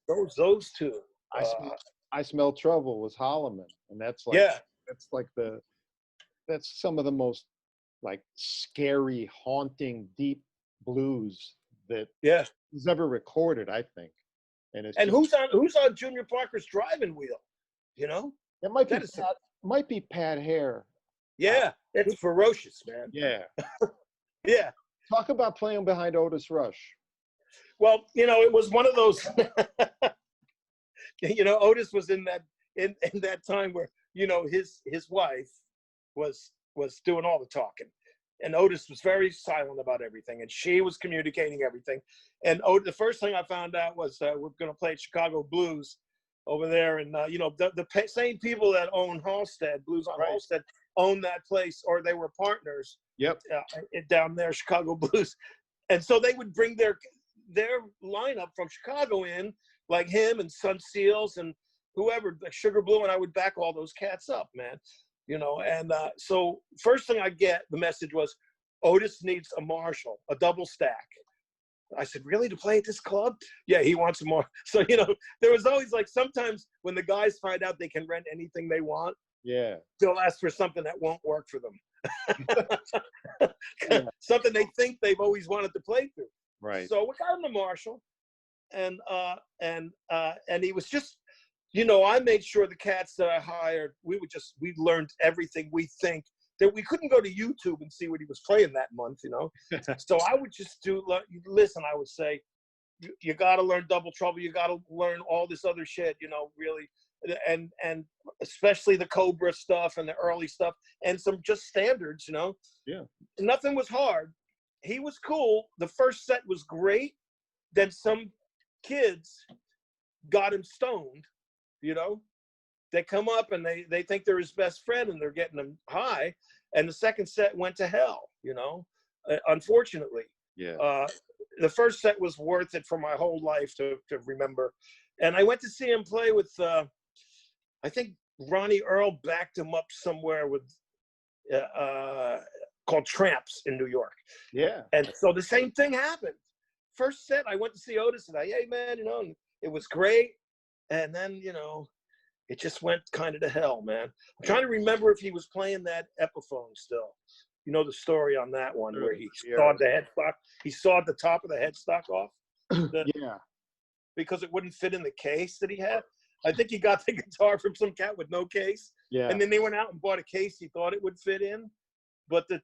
those two. I Smell Trouble was Holloman, and that's like, that's some of the most like scary, haunting, deep blues that was ever recorded, I think. And it's who's on Junior Parker's driving wheel? You know, it might be Pat Hare. Yeah, it's ferocious, man. Yeah, yeah. Talk about playing behind Otis Rush. Well, you know, it was one of those. You know, Otis was in that time where, you know, his wife was doing all the talking, and Otis was very silent about everything, and she was communicating everything. And the first thing I found out was we're going to play at Chicago Blues over there, and you know, the same people that own Halstead Blues on Halstead own that place, or they were partners. Yep. Down there, Chicago Blues, and so they would bring their lineup from Chicago in, like him and Sun Seals and whoever, like Sugar Blue, and I would back all those cats up, man. You know, and so first thing I get, the message was, Otis needs a Marshall, a double stack. I said, really, to play at this club? Yeah, he wants more. So, you know, there was always like, sometimes when the guys find out they can rent anything they want, they'll ask for something that won't work for them. Something they think they've always wanted to play through. Right. So we got him to Marshall, and he was just, you know, I made sure the cats that I hired, we learned everything we think, that we couldn't go to YouTube and see what he was playing that month, you know. So I would just listen, I would say, you got to learn Double Trouble, you got to learn all this other shit, you know, really, and especially the Cobra stuff and the early stuff, and some just standards, you know. Yeah. Nothing was hard. He was cool. The first set was great. Then some kids got him stoned, you know. They come up and they think they're his best friend and they're getting him high. And the second set went to hell, you know, unfortunately. Yeah. The first set was worth it for my whole life to remember. And I went to see him play with, I think Ronnie Earl backed him up somewhere with, called Tramps in New York. Yeah. And so the same thing happened. First set, I went to see Otis and hey, man, you know, and it was great. And then, you know, it just went kind of to hell, man. I'm trying to remember if he was playing that Epiphone still. You know the story on that one where he sawed the headstock. He sawed the top of the headstock off. Yeah. Because it wouldn't fit in the case that he had. I think he got the guitar from some cat with no case. Yeah. And then they went out and bought a case he thought it would fit in. But the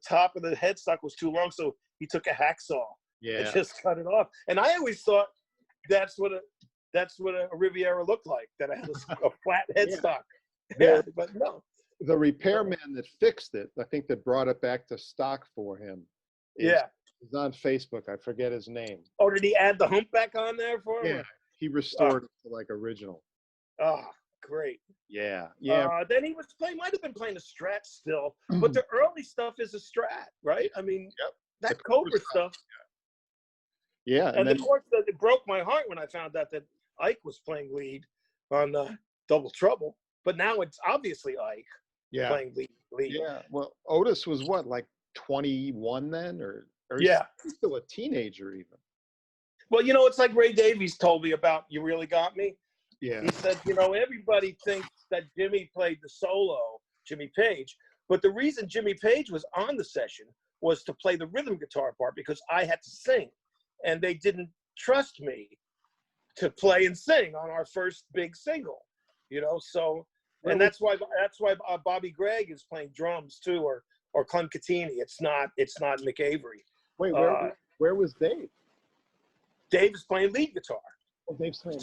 top of the headstock was too long, so he took a hacksaw and just cut it off. And I always thought that's what a Riviera looked like, that it had a flat headstock. Yeah, but no. The repairman that fixed it, I think, that brought it back to stock for him. He's on Facebook. I forget his name. Oh, did he add the hump back on there for him? Yeah, he restored it to like original. Oh, great. Yeah. Then he might have been playing a Strat still, but the early stuff is a Strat, right? I mean, that Kooper stuff. Yeah. And of course, it broke my heart when I found out that Ike was playing lead on Double Trouble. But now it's obviously Ike playing lead. Yeah. Well, Otis was what, like 21 then, or he's still a teenager even. Well, you know, it's like Ray Davies told me about You Really Got Me. Yeah. He said, you know, everybody thinks that Jimmy played the solo, Jimmy Page, but the reason Jimmy Page was on the session was to play the rhythm guitar part because I had to sing, and they didn't trust me to play and sing on our first big single, you know. So, and that's why Bobby Gregg is playing drums too, or Clem Catini. It's not Mick Avery. Wait, where was Dave? Dave is playing lead guitar. Oh, Dave's playing.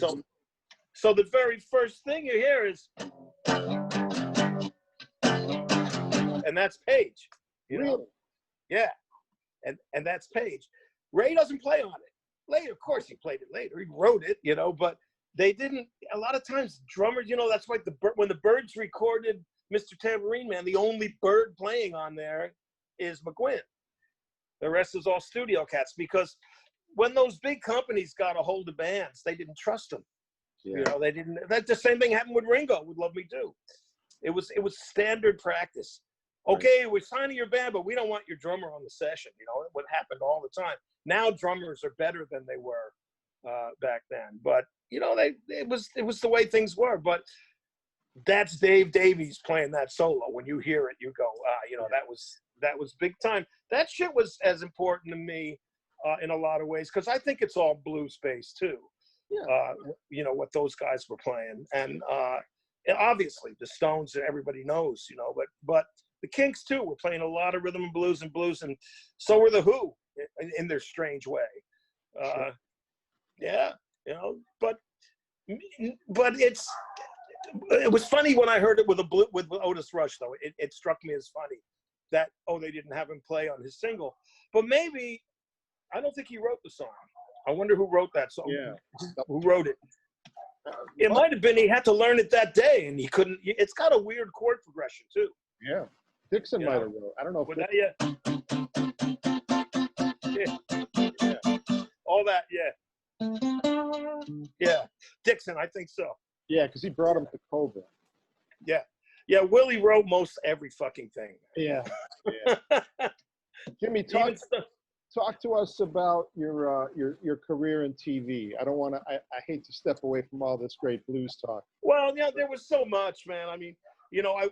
So the very first thing you hear is, and that's Page. You know? Yeah, and that's Page. Ray doesn't play on it. Later, of course, he played it later. He wrote it, you know, but they didn't. A lot of times, drummers, you know, that's like when the Byrds recorded Mr. Tambourine Man, the only Byrd playing on there is McGuinn. The rest is all studio cats, because when those big companies got a hold of bands, they didn't trust them. Yeah. You know, they didn't. That the same thing happened with Ringo with Love Me Do. It was standard practice. Okay, we're signing your band, but we don't want your drummer on the session. You know, what happened all the time. Now drummers are better than they were back then. But you know, it was the way things were. But that's Dave Davies playing that solo. When you hear it, you go, you know, that was big time. That shit was as important to me in a lot of ways, because I think it's all blues based too. Yeah. You know, what those guys were playing, and obviously the Stones, everybody knows, you know, but the Kinks too were playing a lot of rhythm and blues, and so were the Who in their strange way. Sure. Yeah, you know, but it was funny when I heard it with Otis Rush, though. It struck me as funny that they didn't have him play on his single, but maybe I don't think he wrote the song. I wonder who wrote that song. Yeah. Who wrote it? It might have been he had to learn it that day, and he couldn't. It's got a weird chord progression too. Yeah, Dixon might have wrote. I don't know if all that. Yeah. Dixon, I think so. Yeah, because he brought him to Cobra. Yeah. Willie wrote most every fucking thing. Yeah. Jimmy, talk to us about your career in TV. I don't want to. I hate to step away from all this great blues talk. Well, yeah, there was so much, man. I mean, you know, I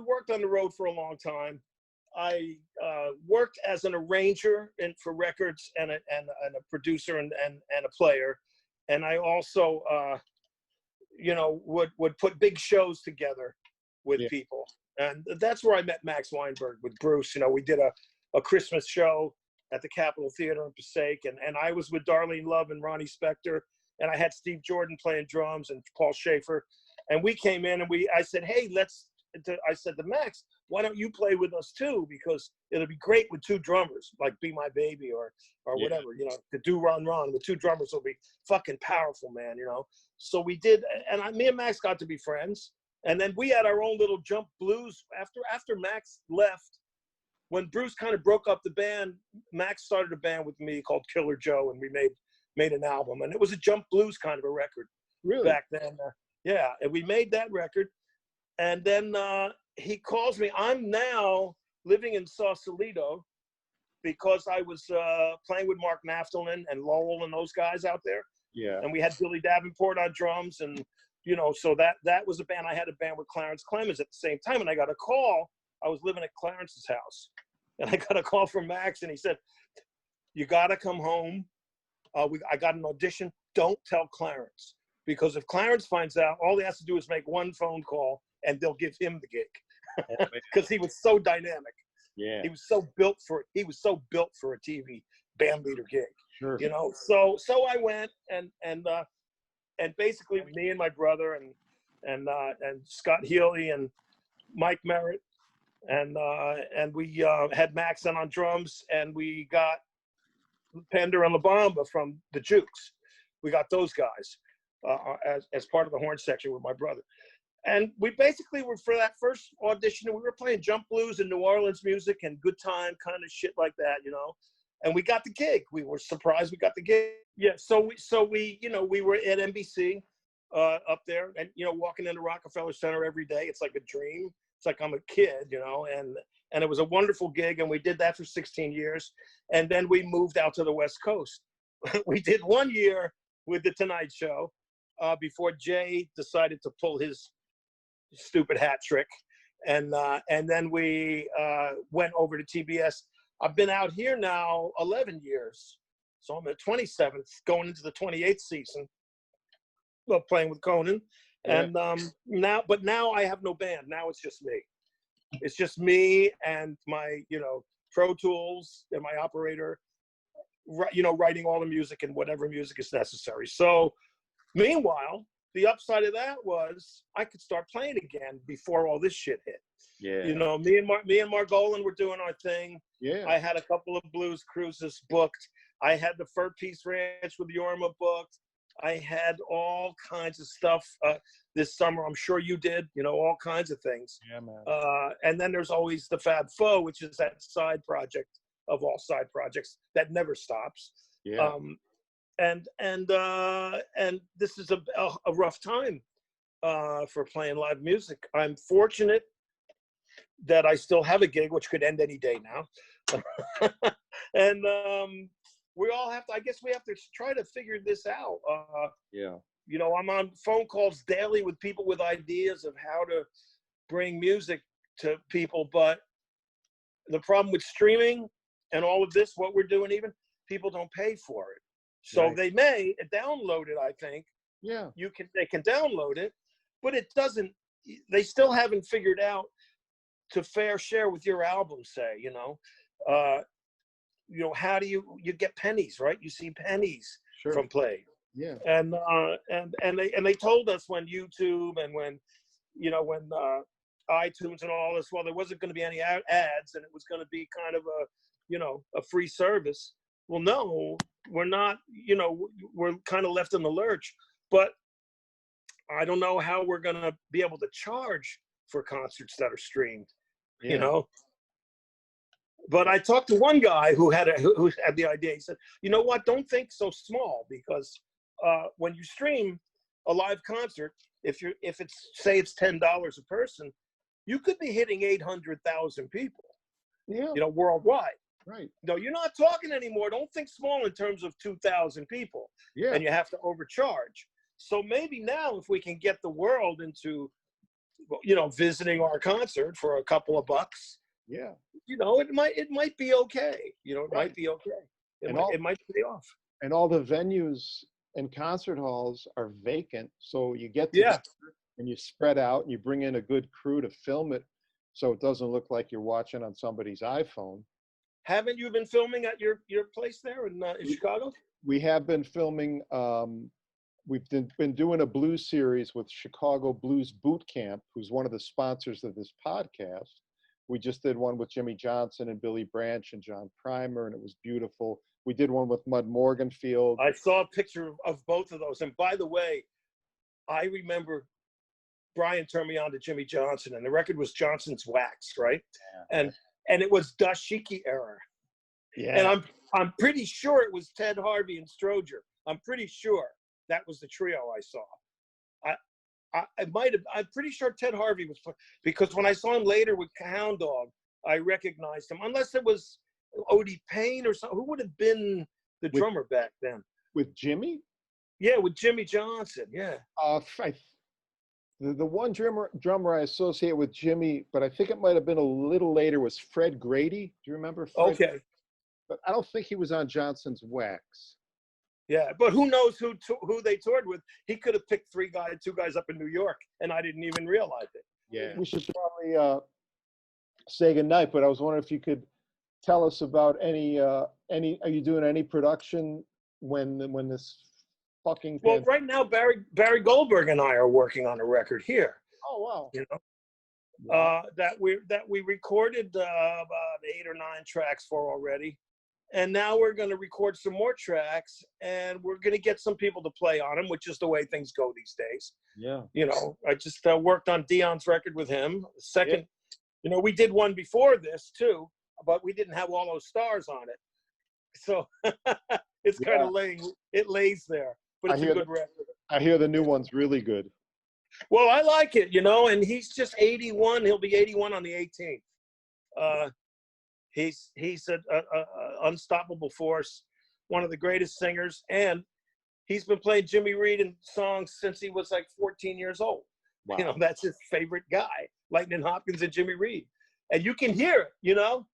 worked on the road for a long time. I worked as an arranger for records and a producer and a player, and I also you know, would put big shows together with people, and that's where I met Max Weinberg with Bruce. You know, we did a Christmas show at the Capitol Theater in Passaic, and I was with Darlene Love and Ronnie Spector, and I had Steve Jordan playing drums and Paul Schaefer, and we came in and I said, hey, I said to Max, why don't you play with us too? Because it'll be great with two drummers, like Be My Baby or whatever, you know, to do Run Run with two drummers will be fucking powerful, man, you know? So we did, and me and Max got to be friends, and then we had our own little jump blues after Max left. When Bruce kind of broke up the band, Max started a band with me called Killer Joe, and we made an album, and it was a jump blues kind of a record. Really? Back then. Yeah, and we made that record, and then he calls me. I'm now living in Sausalito because I was playing with Mark Naftalin and Lowell and those guys out there. Yeah. And we had Billy Davenport on drums, and so that was a band. I had a band with Clarence Clemens at the same time, and I got a call. I was living at Clarence's house, and I got a call from Max, and he said, "You got to come home. I got an audition. Don't tell Clarence, because if Clarence finds out, all he has to do is make one phone call, and they'll give him the gig." Because he was so dynamic. Yeah. He was so built for a TV band leader gig. Sure. So I went, and basically me and my brother and Scott Healy and Mike Merritt and we had Max on drums, and we got Pender and La Bamba from the Jukes. We got those guys as part of the horn section with my brother. And we basically were, for that first audition, we were playing jump blues and New Orleans music and good time kind of shit like that, And we got the gig. We were surprised we got the gig. Yeah, so we we were at NBC up there, and walking into Rockefeller Center every day. It's like a dream. It's like I'm a kid, and it was a wonderful gig, and we did that for 16 years. And then we moved out to the West Coast. We did 1 year with The Tonight Show before Jay decided to pull his stupid hat trick. And then we went over to TBS. I've been out here now 11 years. So I'm at 27th, going into the 28th season of playing with Conan. Yeah. And now I have no band. Now it's just me. It's just me and my, Pro Tools and my operator, writing all the music and whatever music is necessary. So meanwhile, the upside of that was I could start playing again before all this shit hit. Yeah. Me and Margolin were doing our thing. Yeah. I had a couple of blues cruises booked. I had the Fur Peace Ranch with Jorma booked. I had all kinds of stuff this summer. I'm sure you did, all kinds of things. Yeah, man. And then there's always the Fab Four, which is that side project of all side projects that never stops. Yeah. And this is a rough time for playing live music. I'm fortunate that I still have a gig, which could end any day now. And we all have to, I guess we have to try to figure this out. Yeah. I'm on phone calls daily with people with ideas of how to bring music to people. But the problem with streaming and all of this, what we're doing, even people don't pay for it. So Right. they may download it, I think. Yeah. They can download it, but it doesn't, they still haven't figured out to fair share with your album, say, how do you get pennies, right? You see pennies Sure. from play. Yeah. And they told us when YouTube and when iTunes and all this, well, there wasn't going to be any ads and it was going to be kind of a free service. Well, no, we're not, we're kind of left in the lurch, but I don't know how we're going to be able to charge for concerts that are streamed, But I talked to one guy who had the idea. He said, "You know what? Don't think so small, because when you stream a live concert, if it's say it's $10 a person, you could be hitting 800,000 people, worldwide. Right. No, you're not talking anymore. Don't think small in terms of 2,000 people, Yeah. and you have to overcharge. So maybe now, if we can get the world into, visiting our concert for a couple of bucks." Yeah. It might be okay. It Right. might be okay. It might pay off. And all the venues and concert halls are vacant. So you get to Yeah. and you spread out and you bring in a good crew to film it so it doesn't look like you're watching on somebody's iPhone. Haven't you been filming at your place there in Chicago? We have been filming. We've been doing a blues series with Chicago Blues Boot Camp, who's one of the sponsors of this podcast. We just did one with Jimmy Johnson and Billy Branch and John Primer, and it was beautiful. We did one with Mud Morganfield. I saw a picture of both of those. And by the way, I remember Brian turned me on to Jimmy Johnson, and the record was Johnson's Wax, right? Yeah. And it was Dashiki era. Yeah. And I'm pretty sure it was Ted Harvey and Stroger. I'm pretty sure that was the trio I saw. I'm pretty sure Ted Harvey was, because when I saw him later with Hound Dog, I recognized him. Unless it was Odie Payne or something. Who would have been the drummer back then? With Jimmy? Yeah, with Jimmy Johnson. Yeah. The one drummer I associate with Jimmy, but I think it might have been a little later, was Fred Grady. Do you remember Fred? Okay. But I don't think he was on Johnson's Wax. Yeah, but who knows who they toured with? He could have picked two guys up in New York, and I didn't even realize it. Yeah. We should probably say goodnight, but I was wondering if you could tell us about any. Are you doing any production when this fucking? Well, right now Barry Goldberg and I are working on a record here. Oh wow! You know, wow. that we recorded about 8 or 9 tracks for already, and now we're going to record some more tracks, and we're going to get some people to play on them, which is the way things go these days. Yeah. You know, I just worked on Dion's record with him. Second, you know, we did one before this too, but we didn't have all those stars on it, so it's kind of lays there. But it's a good record. I hear the new one's really good. Well, I like it, you know, and he's just 81. He'll be 81 on the 18th. He's an unstoppable force, one of the greatest singers, and he's been playing Jimmy Reed in songs since he was like 14 years old. Wow. You know, that's his favorite guy, Lightning Hopkins and Jimmy Reed. And you can hear it, you know?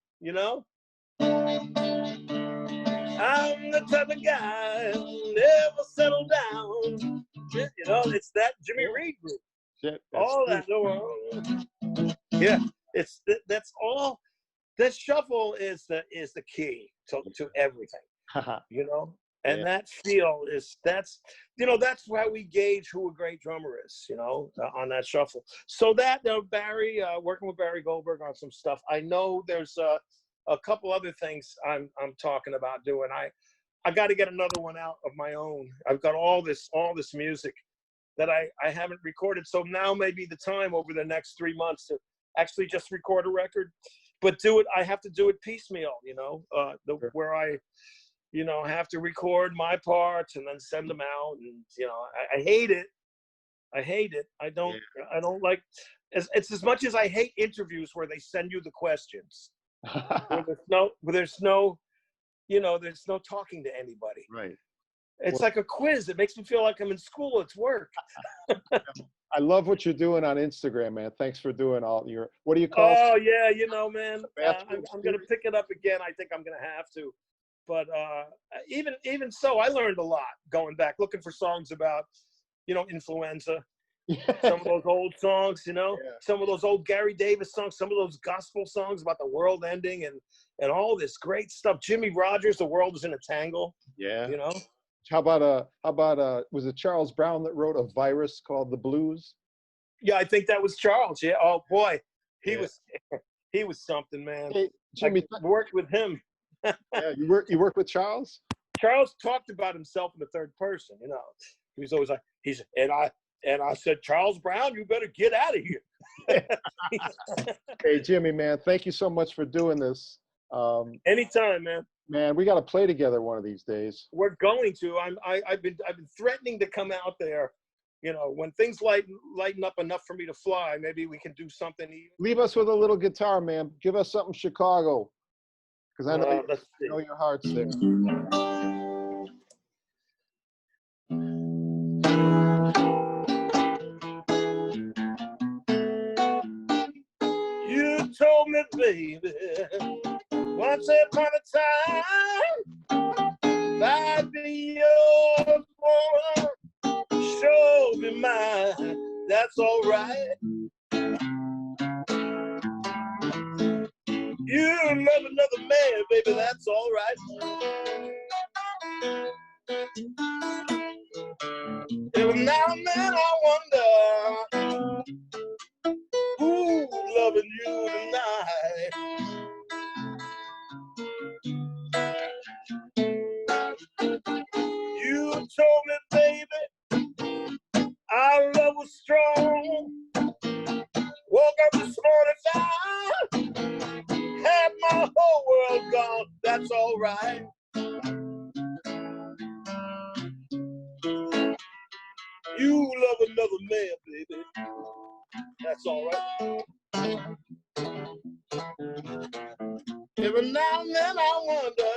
I'm the type of guy who never settle down. You know, it's that Jimmy Reed group. Shit, all that. Yeah, that's all. That shuffle is the key to everything. You know, and that feel that's how we gauge who a great drummer is. You know, on that shuffle. So that Barry working with Barry Goldberg on some stuff. I know there's a couple other things I'm talking about doing. I got to get another one out of my own. I've got all this music that I haven't recorded. So now may be the time over the next 3 months to actually just record a record, but I have to do it piecemeal, you know, where I, you know, have to record my parts and then send them out. And, you know, I hate it. I don't like, it's as much as I hate interviews where they send you the questions. Where there's no talking to anybody. Right. It's like a quiz. It makes me feel like I'm in school. It's work. I love what you're doing on Instagram, man. Thanks for doing all your, what do you call it? Oh, yeah, you know, man. I'm going to pick it up again. I think I'm going to have to. But even so, I learned a lot going back, looking for songs about, you know, influenza. Some of those old songs, you know, some of those old Gary Davis songs, some of those gospel songs about the world ending and all this great stuff. Jimmy Rogers, The World Is in a Tangle. Yeah. You know? How about was it Charles Brown that wrote a virus called The Blues? Yeah, I think that was Charles. Yeah. Oh boy. He was something, man. Hey, Jimmy, I worked with him. Yeah, you worked with Charles? Charles talked about himself in the third person, you know. He was always like, and I said, Charles Brown, you better get out of here. Hey, Jimmy, man, thank you so much for doing this. Anytime, man. Man, we got to play together one of these days. We're going to. I've been threatening to come out there. You know, when things lighten up enough for me to fly, maybe we can do something. Leave us with a little guitar, man. Give us something Chicago, because I know your heart's there. You told me, baby, once upon a time, I'd be yours for show me mine. That's all right. You love another man, baby. That's all right. Every now and then I wonder who's loving you tonight. You told me, baby, our love was strong. Woke up this morning, I had my whole world gone. That's all right. You love another man, baby. That's all right. Every now and then I wonder